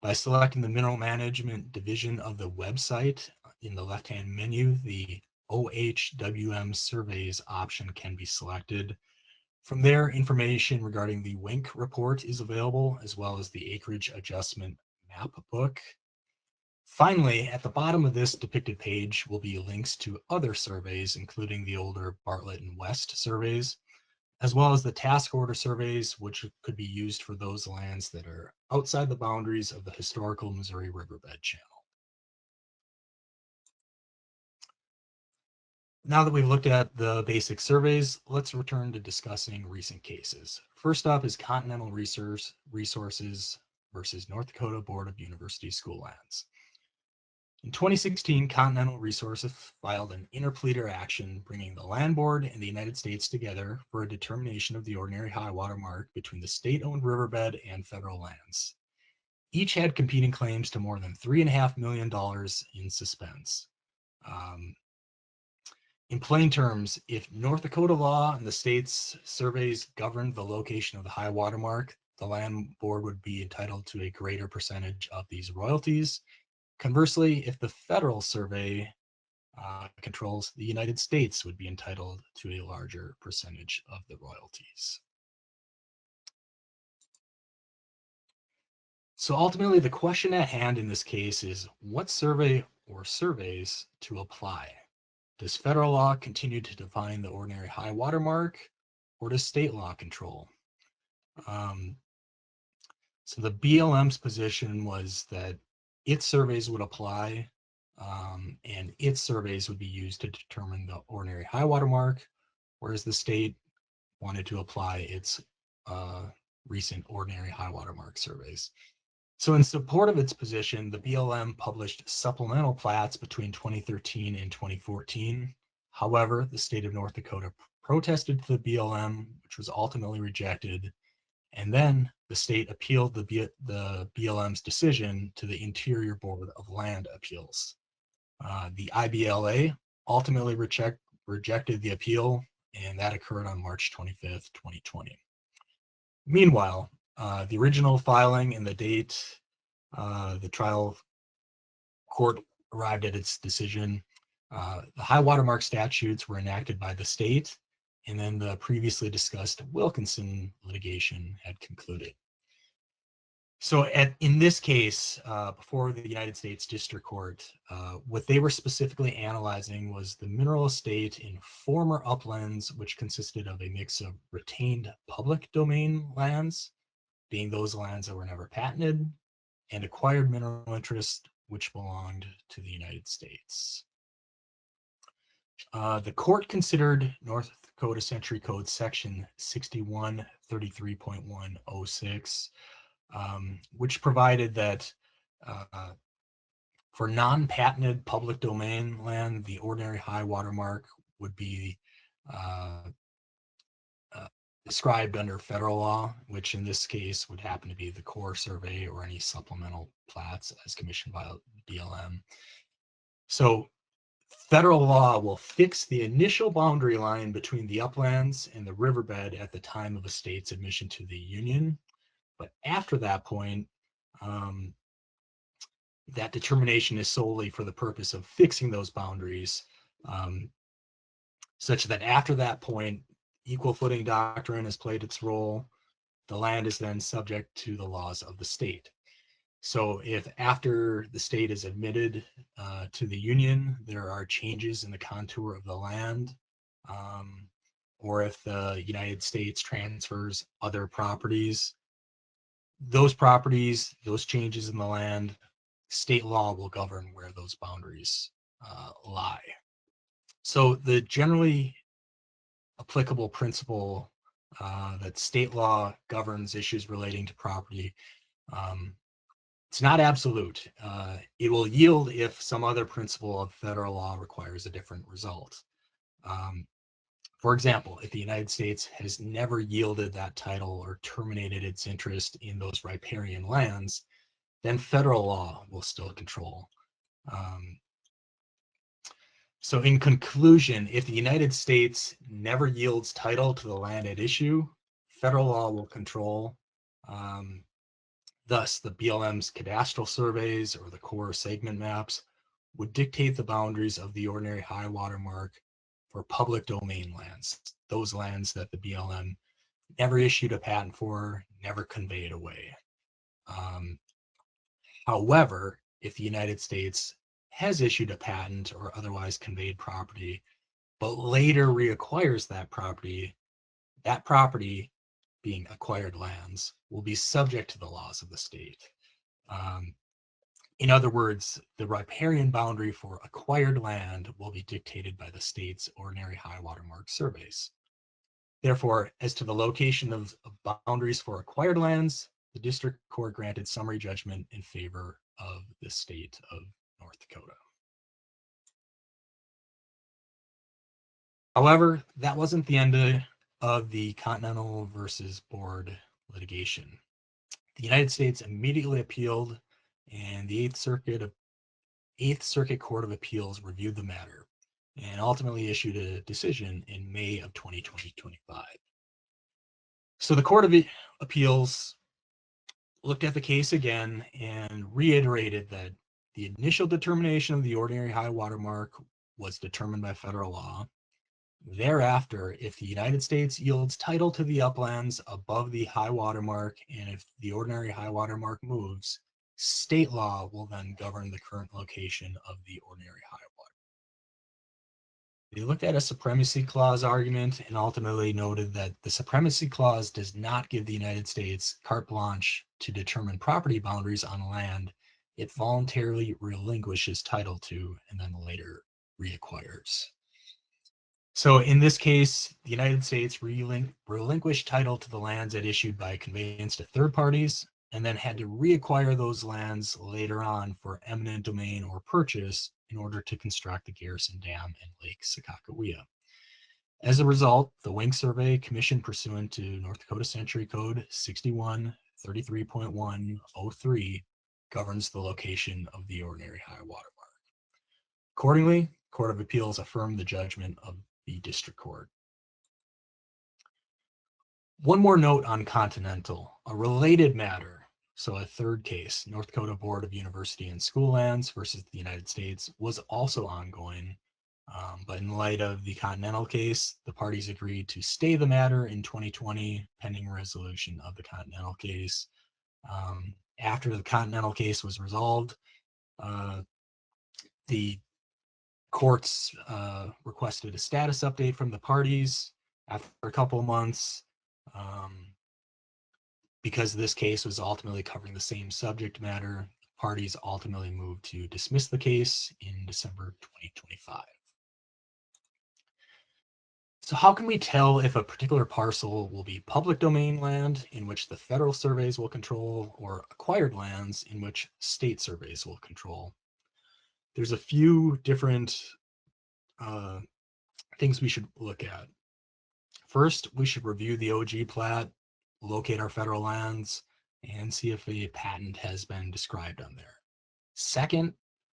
Speaker 2: By selecting the Mineral Management division of the website in the left-hand menu, the OHWM surveys option can be selected. From there, information regarding the WINK report is available, as well as the acreage adjustment map book. Finally, at the bottom of this depicted page will be links to other surveys, including the older Bartlett and West surveys, as well as the task order surveys, which could be used for those lands that are outside the boundaries of the historical Missouri Riverbed channel. Now that we've looked at the basic surveys, let's return to discussing recent cases. First up is Continental Resources versus North Dakota Board of University School Lands. In 2016, Continental Resources filed an interpleader action bringing the Land Board and the United States together for a determination of the ordinary high water mark between the state-owned riverbed and federal lands. Each had competing claims to more than $3.5 million in suspense. In plain terms, if North Dakota law and the state's surveys governed the location of the high water mark, the Land Board would be entitled to a greater percentage of these royalties. Conversely, if the federal survey controls, the United States would be entitled to a larger percentage of the royalties. So ultimately, the question at hand in this case is what survey or surveys to apply? Does federal law continue to define the ordinary high water mark, or does state law control? So the BLM's position was that its surveys would apply, and its surveys would be used to determine the ordinary high water mark, whereas the state wanted to apply its recent ordinary high water mark surveys. So in support of its position, the BLM published supplemental plats between 2013 and 2014. However, the state of North Dakota protested to the BLM, which was ultimately rejected. And then the state appealed the BLM's decision to the Interior Board of Land Appeals. The IBLA ultimately rejected the appeal, and that occurred on March 25th, 2020. Meanwhile, the original filing and the date the trial court arrived at its decision, the high watermark statutes were enacted by the state, and then the previously discussed Wilkinson litigation had concluded. So in this case, before the United States District Court, what they were specifically analyzing was the mineral estate in former uplands, which consisted of a mix of retained public domain lands, being those lands that were never patented, and acquired mineral interest, which belonged to the United States. The court considered North Dakota Century Code section 6133.106, which provided that For non-patented public domain land, the ordinary high water mark would be uh, uh, described under federal law, which in this case would happen to be the core survey or any supplemental plats as commissioned by BLM. So federal law will fix the initial boundary line between the uplands and the riverbed at the time of a state's admission to the Union. But after that point, um, that determination is solely for the purpose of fixing those boundaries, um, such that after that point, equal footing doctrine has played its role. The land is then subject to the laws of the state. So if after the state is admitted to the Union, there are changes in the contour of the land, um, or if the United States transfers other properties, those changes in the land, state law will govern where those boundaries lie. So the generally applicable principle that state law governs issues relating to property, um, it's not absolute. It will yield if some other principle of federal law requires a different result. Um, for example, if the United States has never yielded that title or terminated its interest in those riparian lands, then federal law will still control. Um, so in conclusion, if the United States never yields title to the land at issue, federal law will control. Um, Thus, the BLM's cadastral surveys or the core segment maps would dictate the boundaries of the ordinary high water mark for public domain lands, those lands that the BLM never issued a patent for, never conveyed away. Um, However, if the United States has issued a patent or otherwise conveyed property, but later reacquires that property being acquired lands will be subject to the laws of the state. Um, in other words, the riparian boundary for acquired land will be dictated by the state's ordinary high water mark surveys. Therefore, as to the location of boundaries for acquired lands, the district court granted summary judgment in favor of the state of North Dakota. However, that wasn't the end of the Continental versus Board litigation. The United States immediately appealed, and the Eighth Circuit Court of Appeals reviewed the matter and ultimately issued a decision in May of 2025. So the Court of Appeals looked at the case again and reiterated that the initial determination of the ordinary high water mark was determined by federal law. Thereafter, if the United States yields title to the uplands above the high water mark, and if the ordinary high water mark moves, state law will then govern the current location of the ordinary high water. They looked at a supremacy clause argument and ultimately noted that the supremacy clause does not give the United States carte blanche to determine property boundaries on land it voluntarily relinquishes title to and then later reacquires. So in this case, the United States relinquished title to the lands it issued by conveyance to third parties, and then had to reacquire those lands later on for eminent domain or purchase in order to construct the Garrison Dam and Lake Sakakawea. As a result, the Wink Survey, commissioned pursuant to North Dakota Century Code 6133.103, governs the location of the ordinary high water mark. Accordingly, Court of Appeals affirmed the judgment of the district court. One more note on Continental, a related matter. So a third case, North Dakota Board of University and School Lands versus the United States, was also ongoing. But in light of the Continental case, the parties agreed to stay the matter in 2020 pending resolution of the Continental case. After the Continental case was resolved, the courts requested a status update from the parties after a couple of months. Because this case was ultimately covering the same subject matter, parties ultimately moved to dismiss the case in December 2025. So how can we tell if a particular parcel will be public domain land in which the federal surveys will control or acquired lands in which state surveys will control? there's a few different things we should look at. First, we should review the OG plat, locate our federal lands, and see if a patent has been described on there. Second,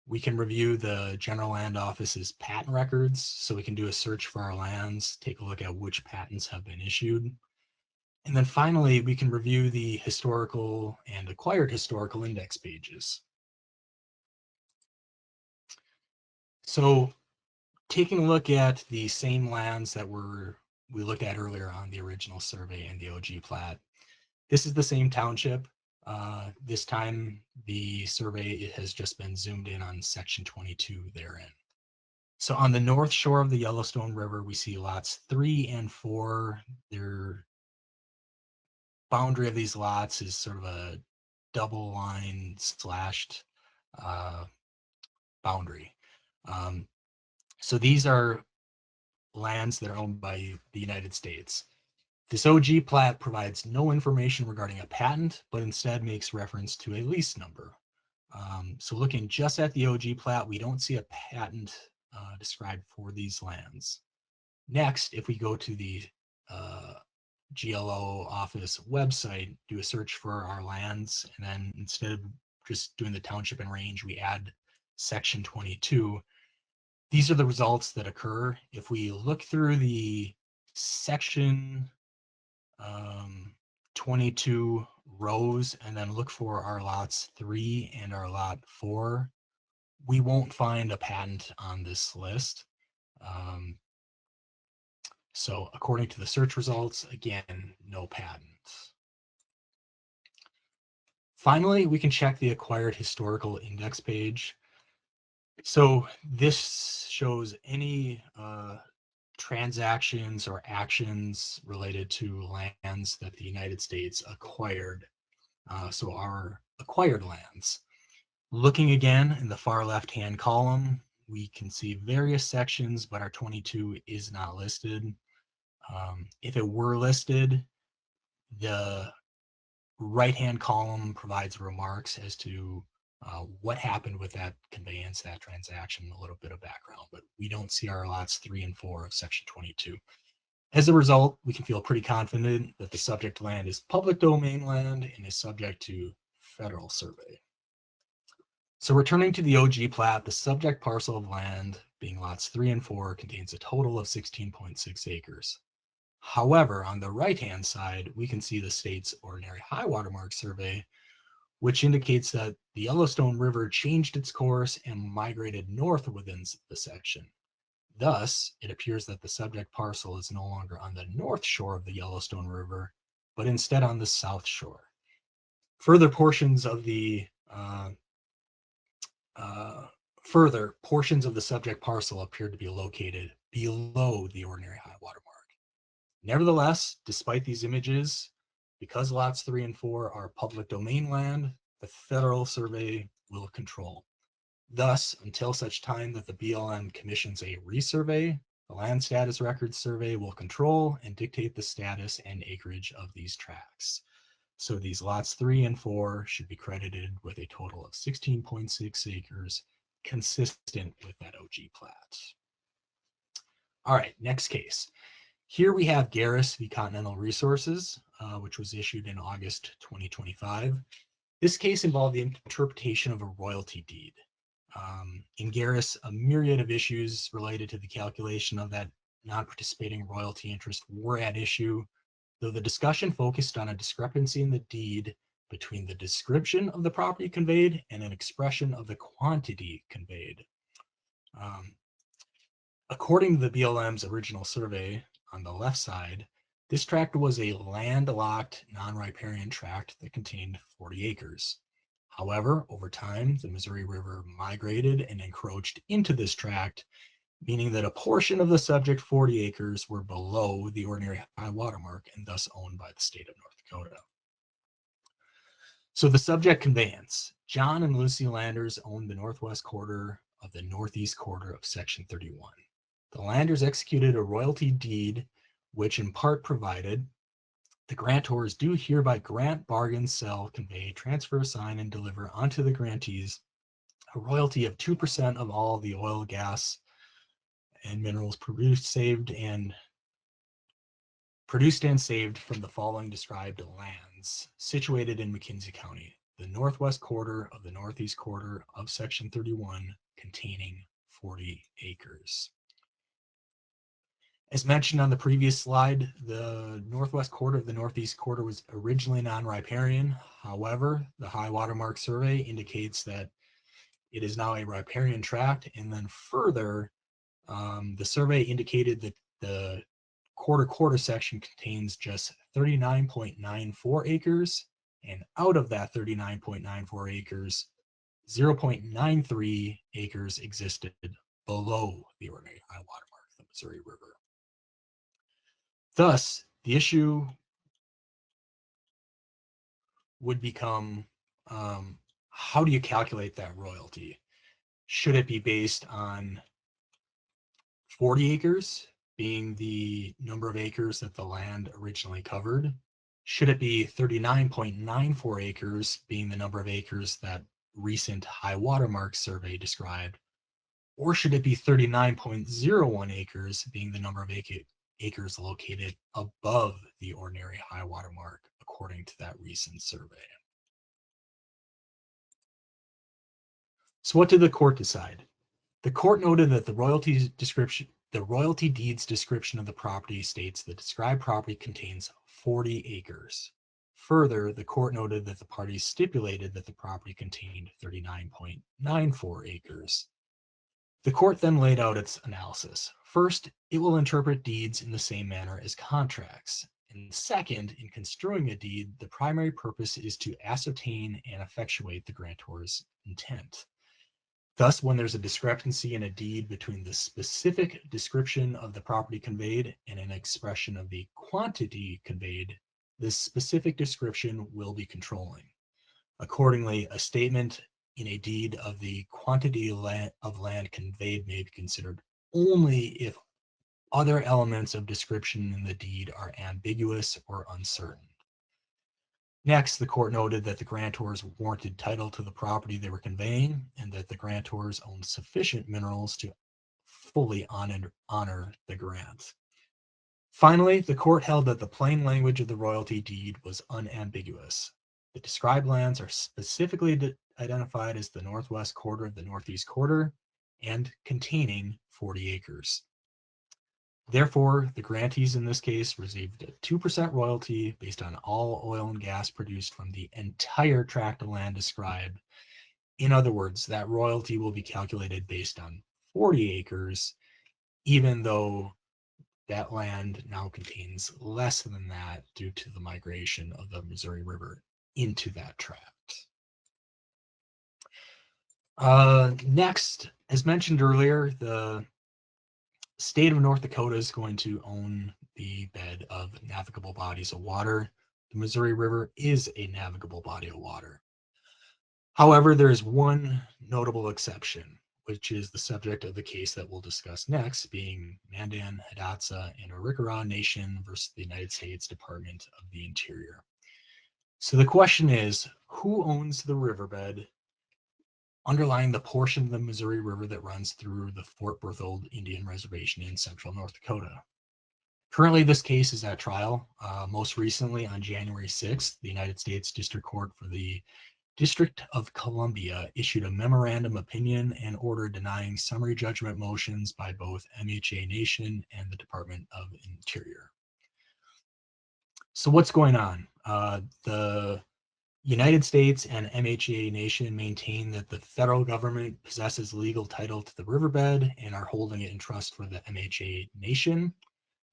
Speaker 2: we can review the General Land Office's patent records, so we can do a search for our lands, take a look at which patents have been issued. And then finally, we can review the historical and acquired historical index pages. So taking a look at the same lands that we looked at earlier on the original survey and the OG plat, this is the same township. This time the survey has just been zoomed in on section 22 therein. So on the north shore of the Yellowstone River, we see lots 3 and 4. Their boundary of these lots is sort of a double line slashed boundary. So these are lands that are owned by the United States. This OG plat provides no information regarding a patent, but instead makes reference to a lease number. So looking just at the OG plat, we don't see a patent described for these lands. Next, if we go to the GLO office website, do a search for our lands, and then instead of just doing the township and range, we add section 22. These are the results that occur. If we look through the section 22 rows and then look for our lots 3 and our lot 4, we won't find a patent on this list. So according to the search results, again, no patents. Finally, we can check the acquired historical index page. So this shows any transactions or actions related to lands that the United States acquired. So our acquired lands. Looking again in the far left-hand column, we can see various sections, but our 22 is not listed. If it were listed, the right-hand column provides remarks as to what happened with that conveyance, that transaction, a little bit of background, but we don't see our lots 3 and 4 of section 22. As a result, we can feel pretty confident that the subject land is public domain land and is subject to federal survey. So returning to the OG plat, the subject parcel of land, being lots 3 and 4, contains a total of 16.6 acres. However, on the right-hand side, we can see the state's ordinary high water mark survey, which indicates that the Yellowstone River changed its course and migrated north within the section. Thus, it appears that the subject parcel is no longer on the north shore of the Yellowstone River, but instead on the south shore. Further portions of the subject parcel appear to be located below the ordinary high water mark. Nevertheless, despite these images, because lots 3 and 4 are public domain land, the federal survey will control. Thus, until such time that the BLM commissions a resurvey, the Land Status Records Survey will control and dictate the status and acreage of these tracts. So these lots 3 and 4 should be credited with a total of 16.6 acres, consistent with that OG plat. All right, next case. Here we have Garris v. Continental Resources, which was issued in August 2025. This case involved the interpretation of a royalty deed. In Garris, a myriad of issues related to the calculation of that non-participating royalty interest were at issue, though the discussion focused on a discrepancy in the deed between the description of the property conveyed and an expression of the quantity conveyed. According to the BLM's original survey, on the left side, this tract was a landlocked, non-riparian tract that contained 40 acres. However, over time, the Missouri River migrated and encroached into this tract, meaning that a portion of the subject 40 acres were below the ordinary high water mark and thus owned by the state of North Dakota. So the subject conveyance. John and Lucy Landers owned the northwest quarter of the northeast quarter of Section 31. The Landers executed a royalty deed, which in part provided the grantors do hereby grant, bargain, sell, convey, transfer, sign, and deliver unto the grantees a royalty of 2% of all the oil, gas, and minerals produced and saved from the following described lands situated in McKenzie County, the northwest quarter of the northeast quarter of Section 31, containing 40 acres. As mentioned on the previous slide, the northwest quarter of the northeast quarter was originally non-riparian. However, the high watermark survey indicates that it is now a riparian tract. And then further, the survey indicated that the quarter section contains just 39.94 acres. And out of that 39.94 acres, 0.93 acres existed below the ordinary high watermark of the Missouri River. Thus, the issue would become, how do you calculate that royalty? Should it be based on 40 acres being the number of acres that the land originally covered? Should it be 39.94 acres being the number of acres that recent high watermark survey described? Or should it be 39.01 acres being the number of acres located above the ordinary high water mark according to that recent survey? So what did the court decide? The court noted that the royalty deed's description of the property states the described property contains 40 acres. Further, the court noted that the parties stipulated that the property contained 39.94 acres. The court then laid out its analysis. First, it will interpret deeds in the same manner as contracts. And second, in construing a deed, the primary purpose is to ascertain and effectuate the grantor's intent. Thus, when there's a discrepancy in a deed between the specific description of the property conveyed and an expression of the quantity conveyed, this specific description will be controlling. Accordingly, a statement in a deed of the quantity of land conveyed may be considered only if other elements of description in the deed are ambiguous or uncertain. Next, the court noted that the grantors warranted title to the property they were conveying and that the grantors owned sufficient minerals to fully honor the grant. Finally, the court held that the plain language of the royalty deed was unambiguous. The described lands are specifically identified as the northwest quarter of the northeast quarter and containing 40 acres. Therefore, the grantees in this case received a 2% royalty based on all oil and gas produced from the entire tract of land described. In other words, that royalty will be calculated based on 40 acres, even though that land now contains less than that due to the migration of the Missouri River into that tract. Next, as mentioned earlier, the state of North Dakota is going to own the bed of navigable bodies of water. The Missouri River is a navigable body of water. However, there is one notable exception, which is the subject of the case that we'll discuss next, being Mandan, Hidatsa, and Arikara Nation versus the United States Department of the Interior. So the question is, who owns the riverbed underlying the portion of the Missouri River that runs through the Fort Berthold Indian Reservation in central North Dakota? Currently, this case is at trial. Most recently, on January 6th, the United States District Court for the District of Columbia issued a memorandum opinion and order denying summary judgment motions by both MHA Nation and the Department of Interior. So what's going on? The United States and MHA Nation maintain that the federal government possesses legal title to the riverbed and are holding it in trust for the MHA Nation.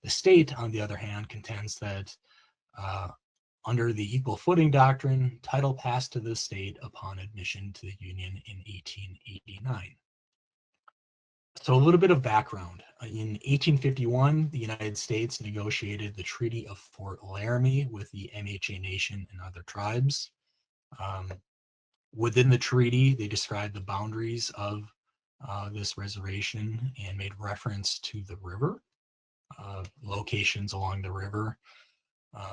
Speaker 2: The state, on the other hand, contends that under the equal footing doctrine, title passed to the state upon admission to the Union in 1889. So a little bit of background. In 1851, the United States negotiated the Treaty of Fort Laramie with the MHA Nation and other tribes. Within the treaty, they described the boundaries of this reservation and made reference to the river, locations along the river.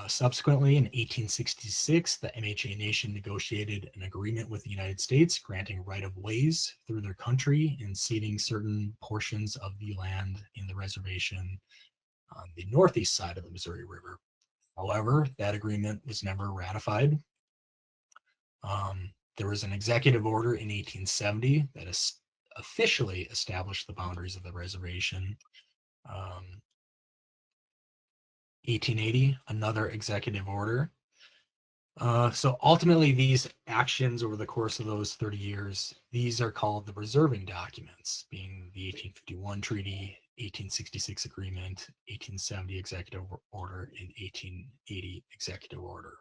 Speaker 2: Subsequently, in 1866, the MHA nation negotiated an agreement with the United States granting right-of-ways through their country and ceding certain portions of the land in the reservation on the northeast side of the Missouri River. However, that agreement was never ratified. There was an executive order in 1870 that officially established the boundaries of the reservation. 1880, another executive order. So ultimately, these actions over the course of those 30 years, these are called the reserving documents, being the 1851 treaty, 1866 agreement, 1870 executive order, and 1880 executive order.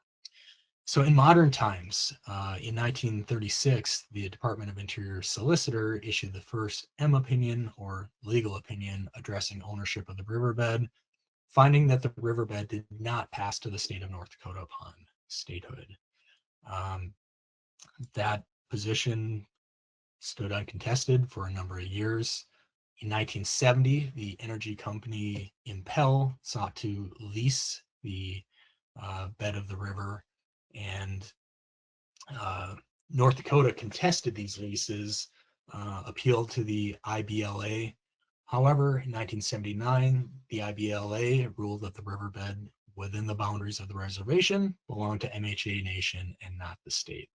Speaker 2: So in modern times, in 1936, the Department of Interior solicitor issued the first M opinion, or legal opinion, addressing ownership of the riverbed, finding that the riverbed did not pass to the state of North Dakota upon statehood. That position stood uncontested for a number of years. In 1970, the energy company Impel sought to lease the bed of the river, and North Dakota contested these leases, appealed to the IBLA. However, in 1979, the IBLA ruled that the riverbed within the boundaries of the reservation belonged to MHA Nation and not the state.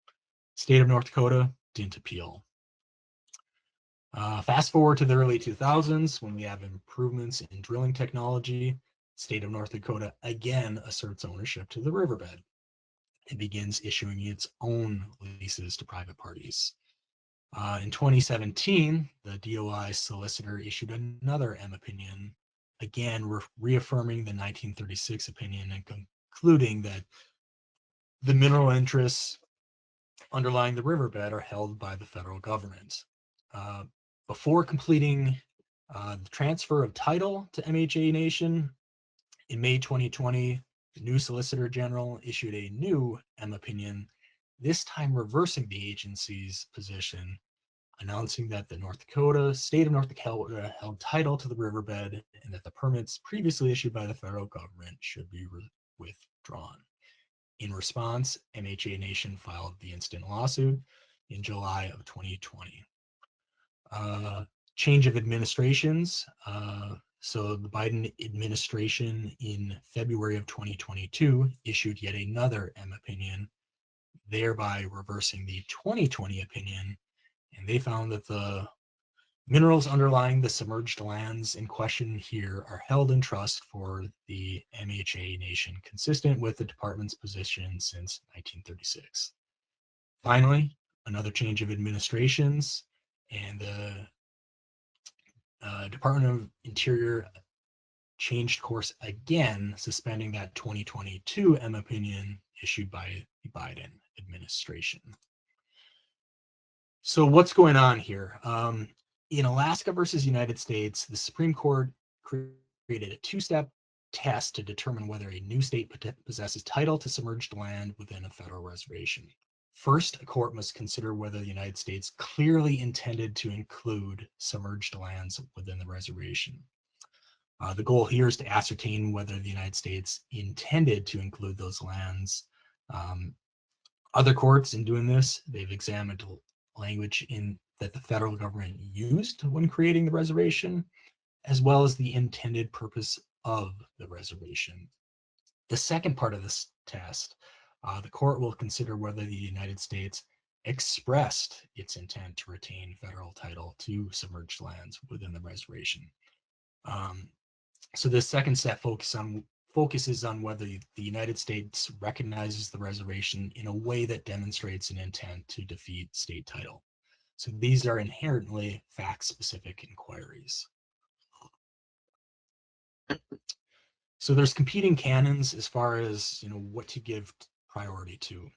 Speaker 2: State of North Dakota didn't appeal. Fast forward to the early 2000s, when we have improvements in drilling technology, state of North Dakota again asserts ownership to the riverbed. It begins issuing its own leases to private parties. In 2017, the DOI solicitor issued another M opinion, again reaffirming the 1936 opinion and concluding that the mineral interests underlying the riverbed are held by the federal government. Before completing the transfer of title to MHA Nation, in May 2020, the new Solicitor General issued a new M opinion, this time reversing the agency's position, announcing that the state of North Dakota held title to the riverbed and that the permits previously issued by the federal government should be withdrawn. In response, MHA Nation filed the instant lawsuit in July of 2020. Change of administrations. So the Biden administration in February of 2022 issued yet another M opinion, thereby reversing the 2020 opinion. And they found that the minerals underlying the submerged lands in question here are held in trust for the MHA Nation, consistent with the department's position since 1936. Finally, another change of administrations, and the Department of Interior changed course again, suspending that 2022 M opinion issued by the Biden administration. So what's going on here? In Alaska versus United States, the Supreme Court created a two-step test to determine whether a new state possesses title to submerged land within a federal reservation. First, a court must consider whether the United States clearly intended to include submerged lands within the reservation. The goal here is to ascertain whether the United States intended to include those lands. Other courts, in doing this, they've examined language that the federal government used when creating the reservation, as well as the intended purpose of the reservation. The second part of this test, the court will consider whether the United States expressed its intent to retain federal title to submerged lands within the reservation. So this second step focuses on whether the United States recognizes the reservation in a way that demonstrates an intent to defeat state title. So these are inherently fact-specific inquiries. So there's competing canons as far as what to give priority to.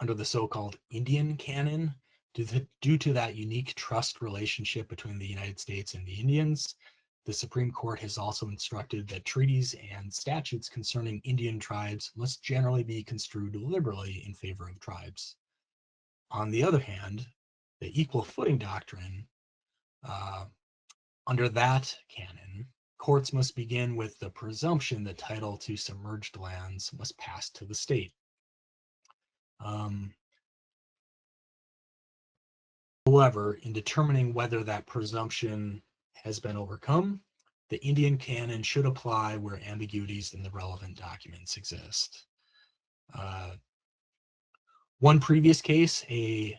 Speaker 2: Under the so-called Indian canon, due to that unique trust relationship between the United States and the Indians, the Supreme Court has also instructed that treaties and statutes concerning Indian tribes must generally be construed liberally in favor of tribes. On the other hand, the equal footing doctrine, under that canon, courts must begin with the presumption that title to submerged lands must pass to the state. However, in determining whether that presumption has been overcome, the Indian canon should apply where ambiguities in the relevant documents exist. One previous case, a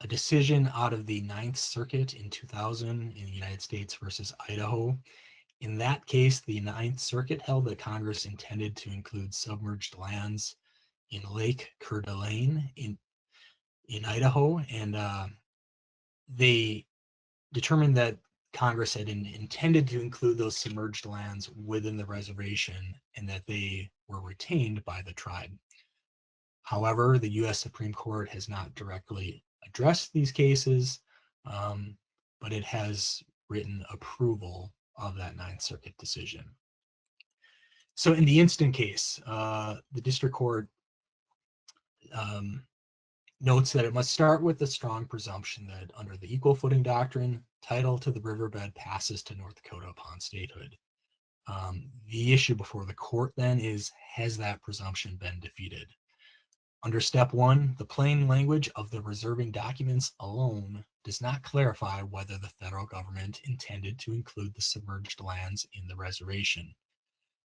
Speaker 2: decision out of the Ninth Circuit in 2000 in the United States versus Idaho. In that case, the Ninth Circuit held that Congress intended to include submerged lands in Lake Coeur d'Alene in Idaho, and they determined that Congress had intended to include those submerged lands within the reservation and that they were retained by the tribe. However, the U.S. Supreme Court has not directly addressed these cases, but it has written approval of that Ninth Circuit decision. So in the instant case, the district court notes that it must start with the strong presumption that under the equal footing doctrine, title to the riverbed passes to North Dakota upon statehood. The issue before the court then is, has that presumption been defeated? Under step one, the plain language of the reserving documents alone does not clarify whether the federal government intended to include the submerged lands in the reservation.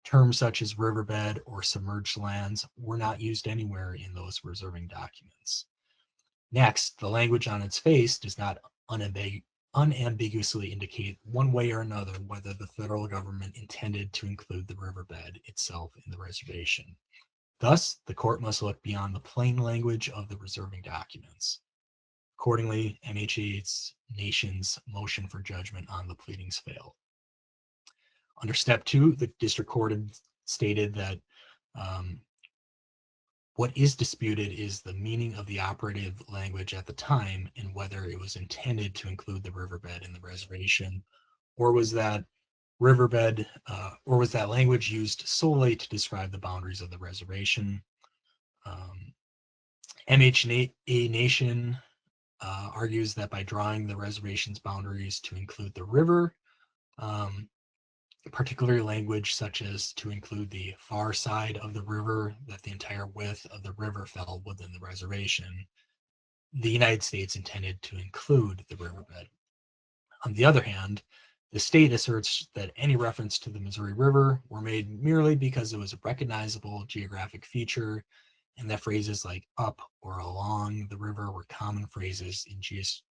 Speaker 2: Terms such as riverbed or submerged lands were not used anywhere in those reserving documents. Next, the language on its face does not unambiguously indicate one way or another whether the federal government intended to include the riverbed itself in the reservation. Thus, the court must look beyond the plain language of the reserving documents. Accordingly, MHA's nation's motion for judgment on the pleadings failed. Under step two, the district court had stated that what is disputed is the meaning of the operative language at the time and whether it was intended to include the riverbed in the reservation, or was that language used solely to describe the boundaries of the reservation. MHA Nation argues that by drawing the reservation's boundaries to include the river, particularly language such as to include the far side of the river, that the entire width of the river fell within the reservation, the United States intended to include the riverbed. On the other hand, the state asserts that any reference to the Missouri River were made merely because it was a recognizable geographic feature, and that phrases like up or along the river were common phrases in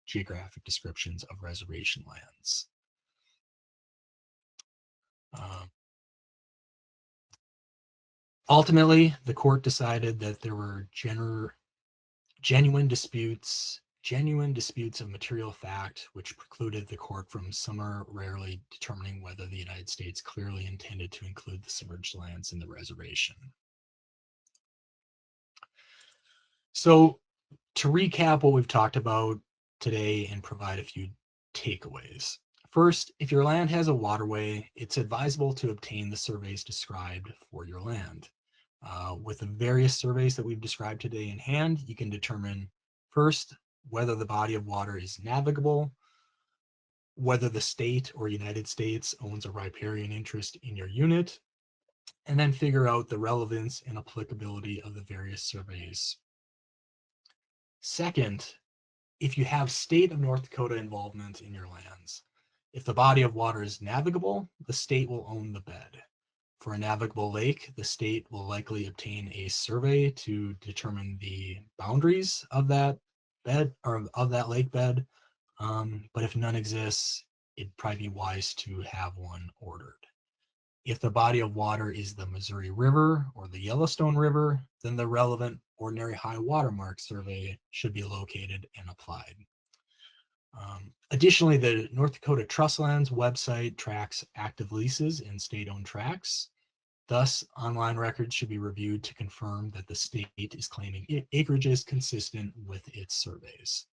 Speaker 2: geographic descriptions of reservation lands. Ultimately, the court decided that there were genuine disputes of material fact, which precluded the court from summarily determining whether the United States clearly intended to include the submerged lands in the reservation. So, to recap what we've talked about today and provide a few takeaways. First, if your land has a waterway, it's advisable to obtain the surveys described for your land. With the various surveys that we've described today in hand, you can determine first whether the body of water is navigable, whether the state or United States owns a riparian interest in your unit, and then figure out the relevance and applicability of the various surveys. Second, if you have state of North Dakota involvement in your lands, if the body of water is navigable, the state will own the bed. For a navigable lake, the state will likely obtain a survey to determine the boundaries of that bed or of that lake bed. But if none exists, it'd probably be wise to have one ordered. If the body of water is the Missouri River or the Yellowstone River, then the relevant ordinary high water mark survey should be located and applied. Additionally, the North Dakota Trust Lands website tracks active leases in state-owned tracts. Thus, online records should be reviewed to confirm that the state is claiming acreages consistent with its surveys.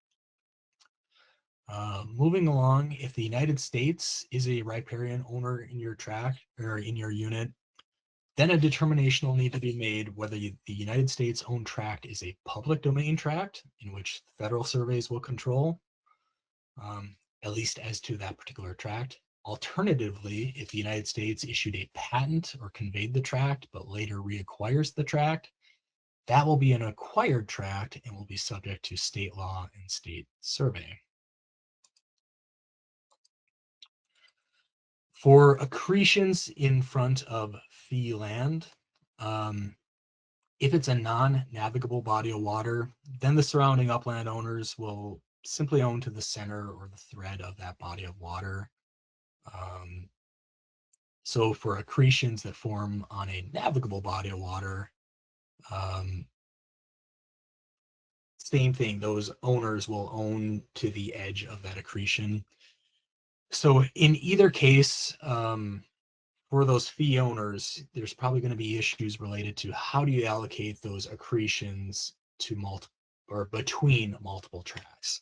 Speaker 2: Moving along, if the United States is a riparian owner in your tract or in your unit, then a determination will need to be made whether the United States owned tract is a public domain tract in which federal surveys will control, at least as to that particular tract, Alternatively, if the United States issued a patent or conveyed the tract but later reacquires the tract, that will be an acquired tract and will be subject to state law and state survey. For accretions in front of fee land, if it's a non-navigable body of water, then the surrounding upland owners will simply own to the center or the thread of that body of water. So for accretions that form on a navigable body of water, same thing, those owners will own to the edge of that accretion. So in either case, for those fee owners, there's probably going to be issues related to how do you allocate those accretions to multiple or between multiple tracts.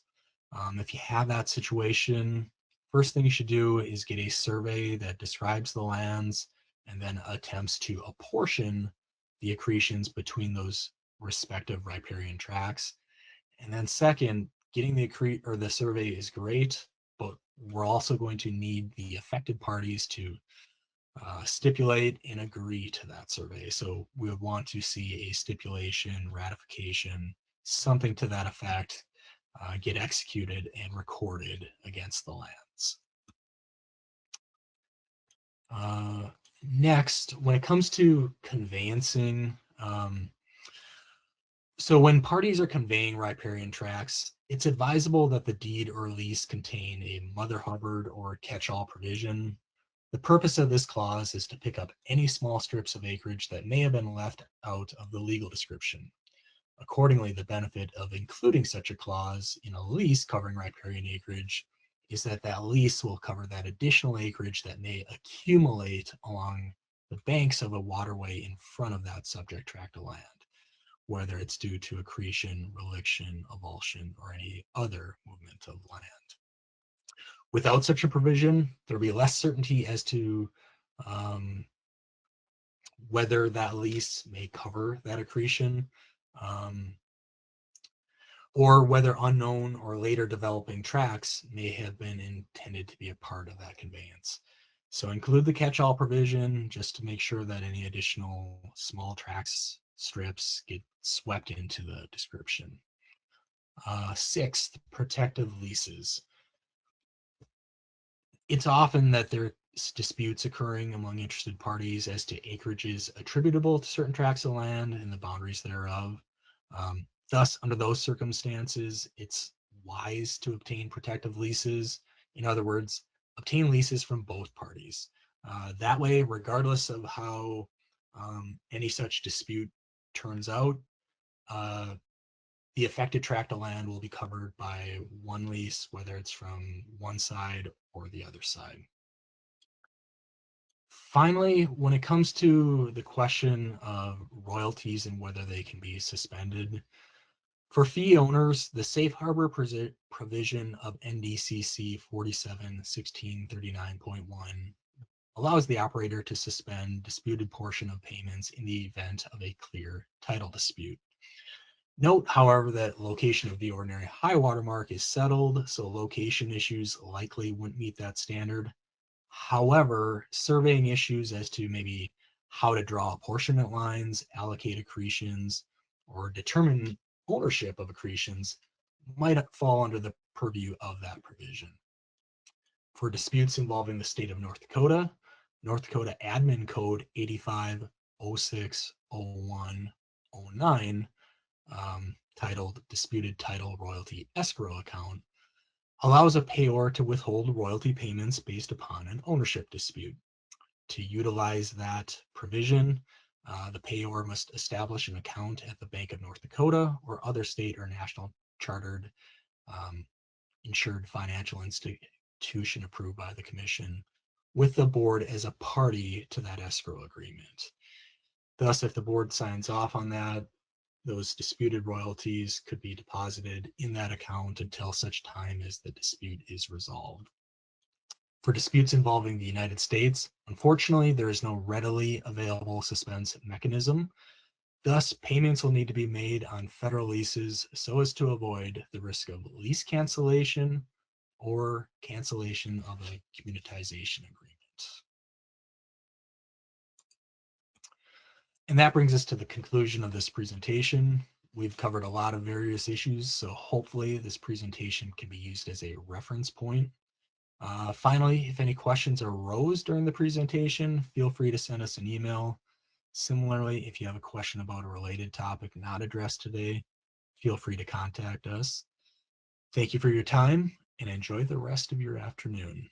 Speaker 2: If you have that situation, first thing you should do is get a survey that describes the lands and then attempts to apportion the accretions between those respective riparian tracts. And then second, getting the survey is great, but we're also going to need the affected parties to stipulate and agree to that survey. So we would want to see a stipulation, ratification, something to that effect, get executed and recorded against the lands. Next, when it comes to conveyancing, so when parties are conveying riparian tracts, it's advisable that the deed or lease contain a mother hubbard or catch-all provision. The purpose of this clause is to pick up any small strips of acreage that may have been left out of the legal description. Accordingly, the benefit of including such a clause in a lease covering riparian acreage is that that lease will cover that additional acreage that may accumulate along the banks of a waterway in front of that subject tract of land, whether it's due to accretion, reliction, avulsion, or any other movement of land. Without such a provision, there'll be less certainty as to whether that lease may cover that accretion, or whether unknown or later developing tracts may have been intended to be a part of that conveyance. So include the catch-all provision just to make sure that any additional small tracts strips get swept into the description. Sixth, protective leases. It's often that there's disputes occurring among interested parties as to acreages attributable to certain tracts of land and the boundaries thereof. Thus, under those circumstances, it's wise to obtain protective leases. In other words, obtain leases from both parties. That way, regardless of how any such dispute turns out, the affected tract of land will be covered by one lease, whether it's from one side or the other side. Finally, when it comes to the question of royalties and whether they can be suspended, for fee owners, the safe harbor provision of NDCC 47-1639.1 allows the operator to suspend disputed portion of payments in the event of a clear title dispute. Note, however, that location of the ordinary high water mark is settled, so location issues likely wouldn't meet that standard. However, surveying issues as to maybe how to draw apportionment lines, allocate accretions, or determine ownership of accretions might fall under the purview of that provision. For disputes involving the state of North Dakota Admin Code 85060109, titled Disputed Title Royalty Escrow Account, allows a payor to withhold royalty payments based upon an ownership dispute. To utilize that provision, the payor must establish an account at the Bank of North Dakota or other state or national chartered insured financial institution approved by the commission, with the board as a party to that escrow agreement. Thus, if the board signs off on that, those disputed royalties could be deposited in that account until such time as the dispute is resolved. For disputes involving the United States, unfortunately, there is no readily available suspense mechanism. Thus, payments will need to be made on federal leases so as to avoid the risk of lease cancellation or cancellation of a communitization agreement. And that brings us to the conclusion of this presentation. We've covered a lot of various issues, so hopefully this presentation can be used as a reference point. Finally, if any questions arose during the presentation, feel free to send us an email. Similarly, if you have a question about a related topic not addressed today, feel free to contact us. Thank you for your time and enjoy the rest of your afternoon.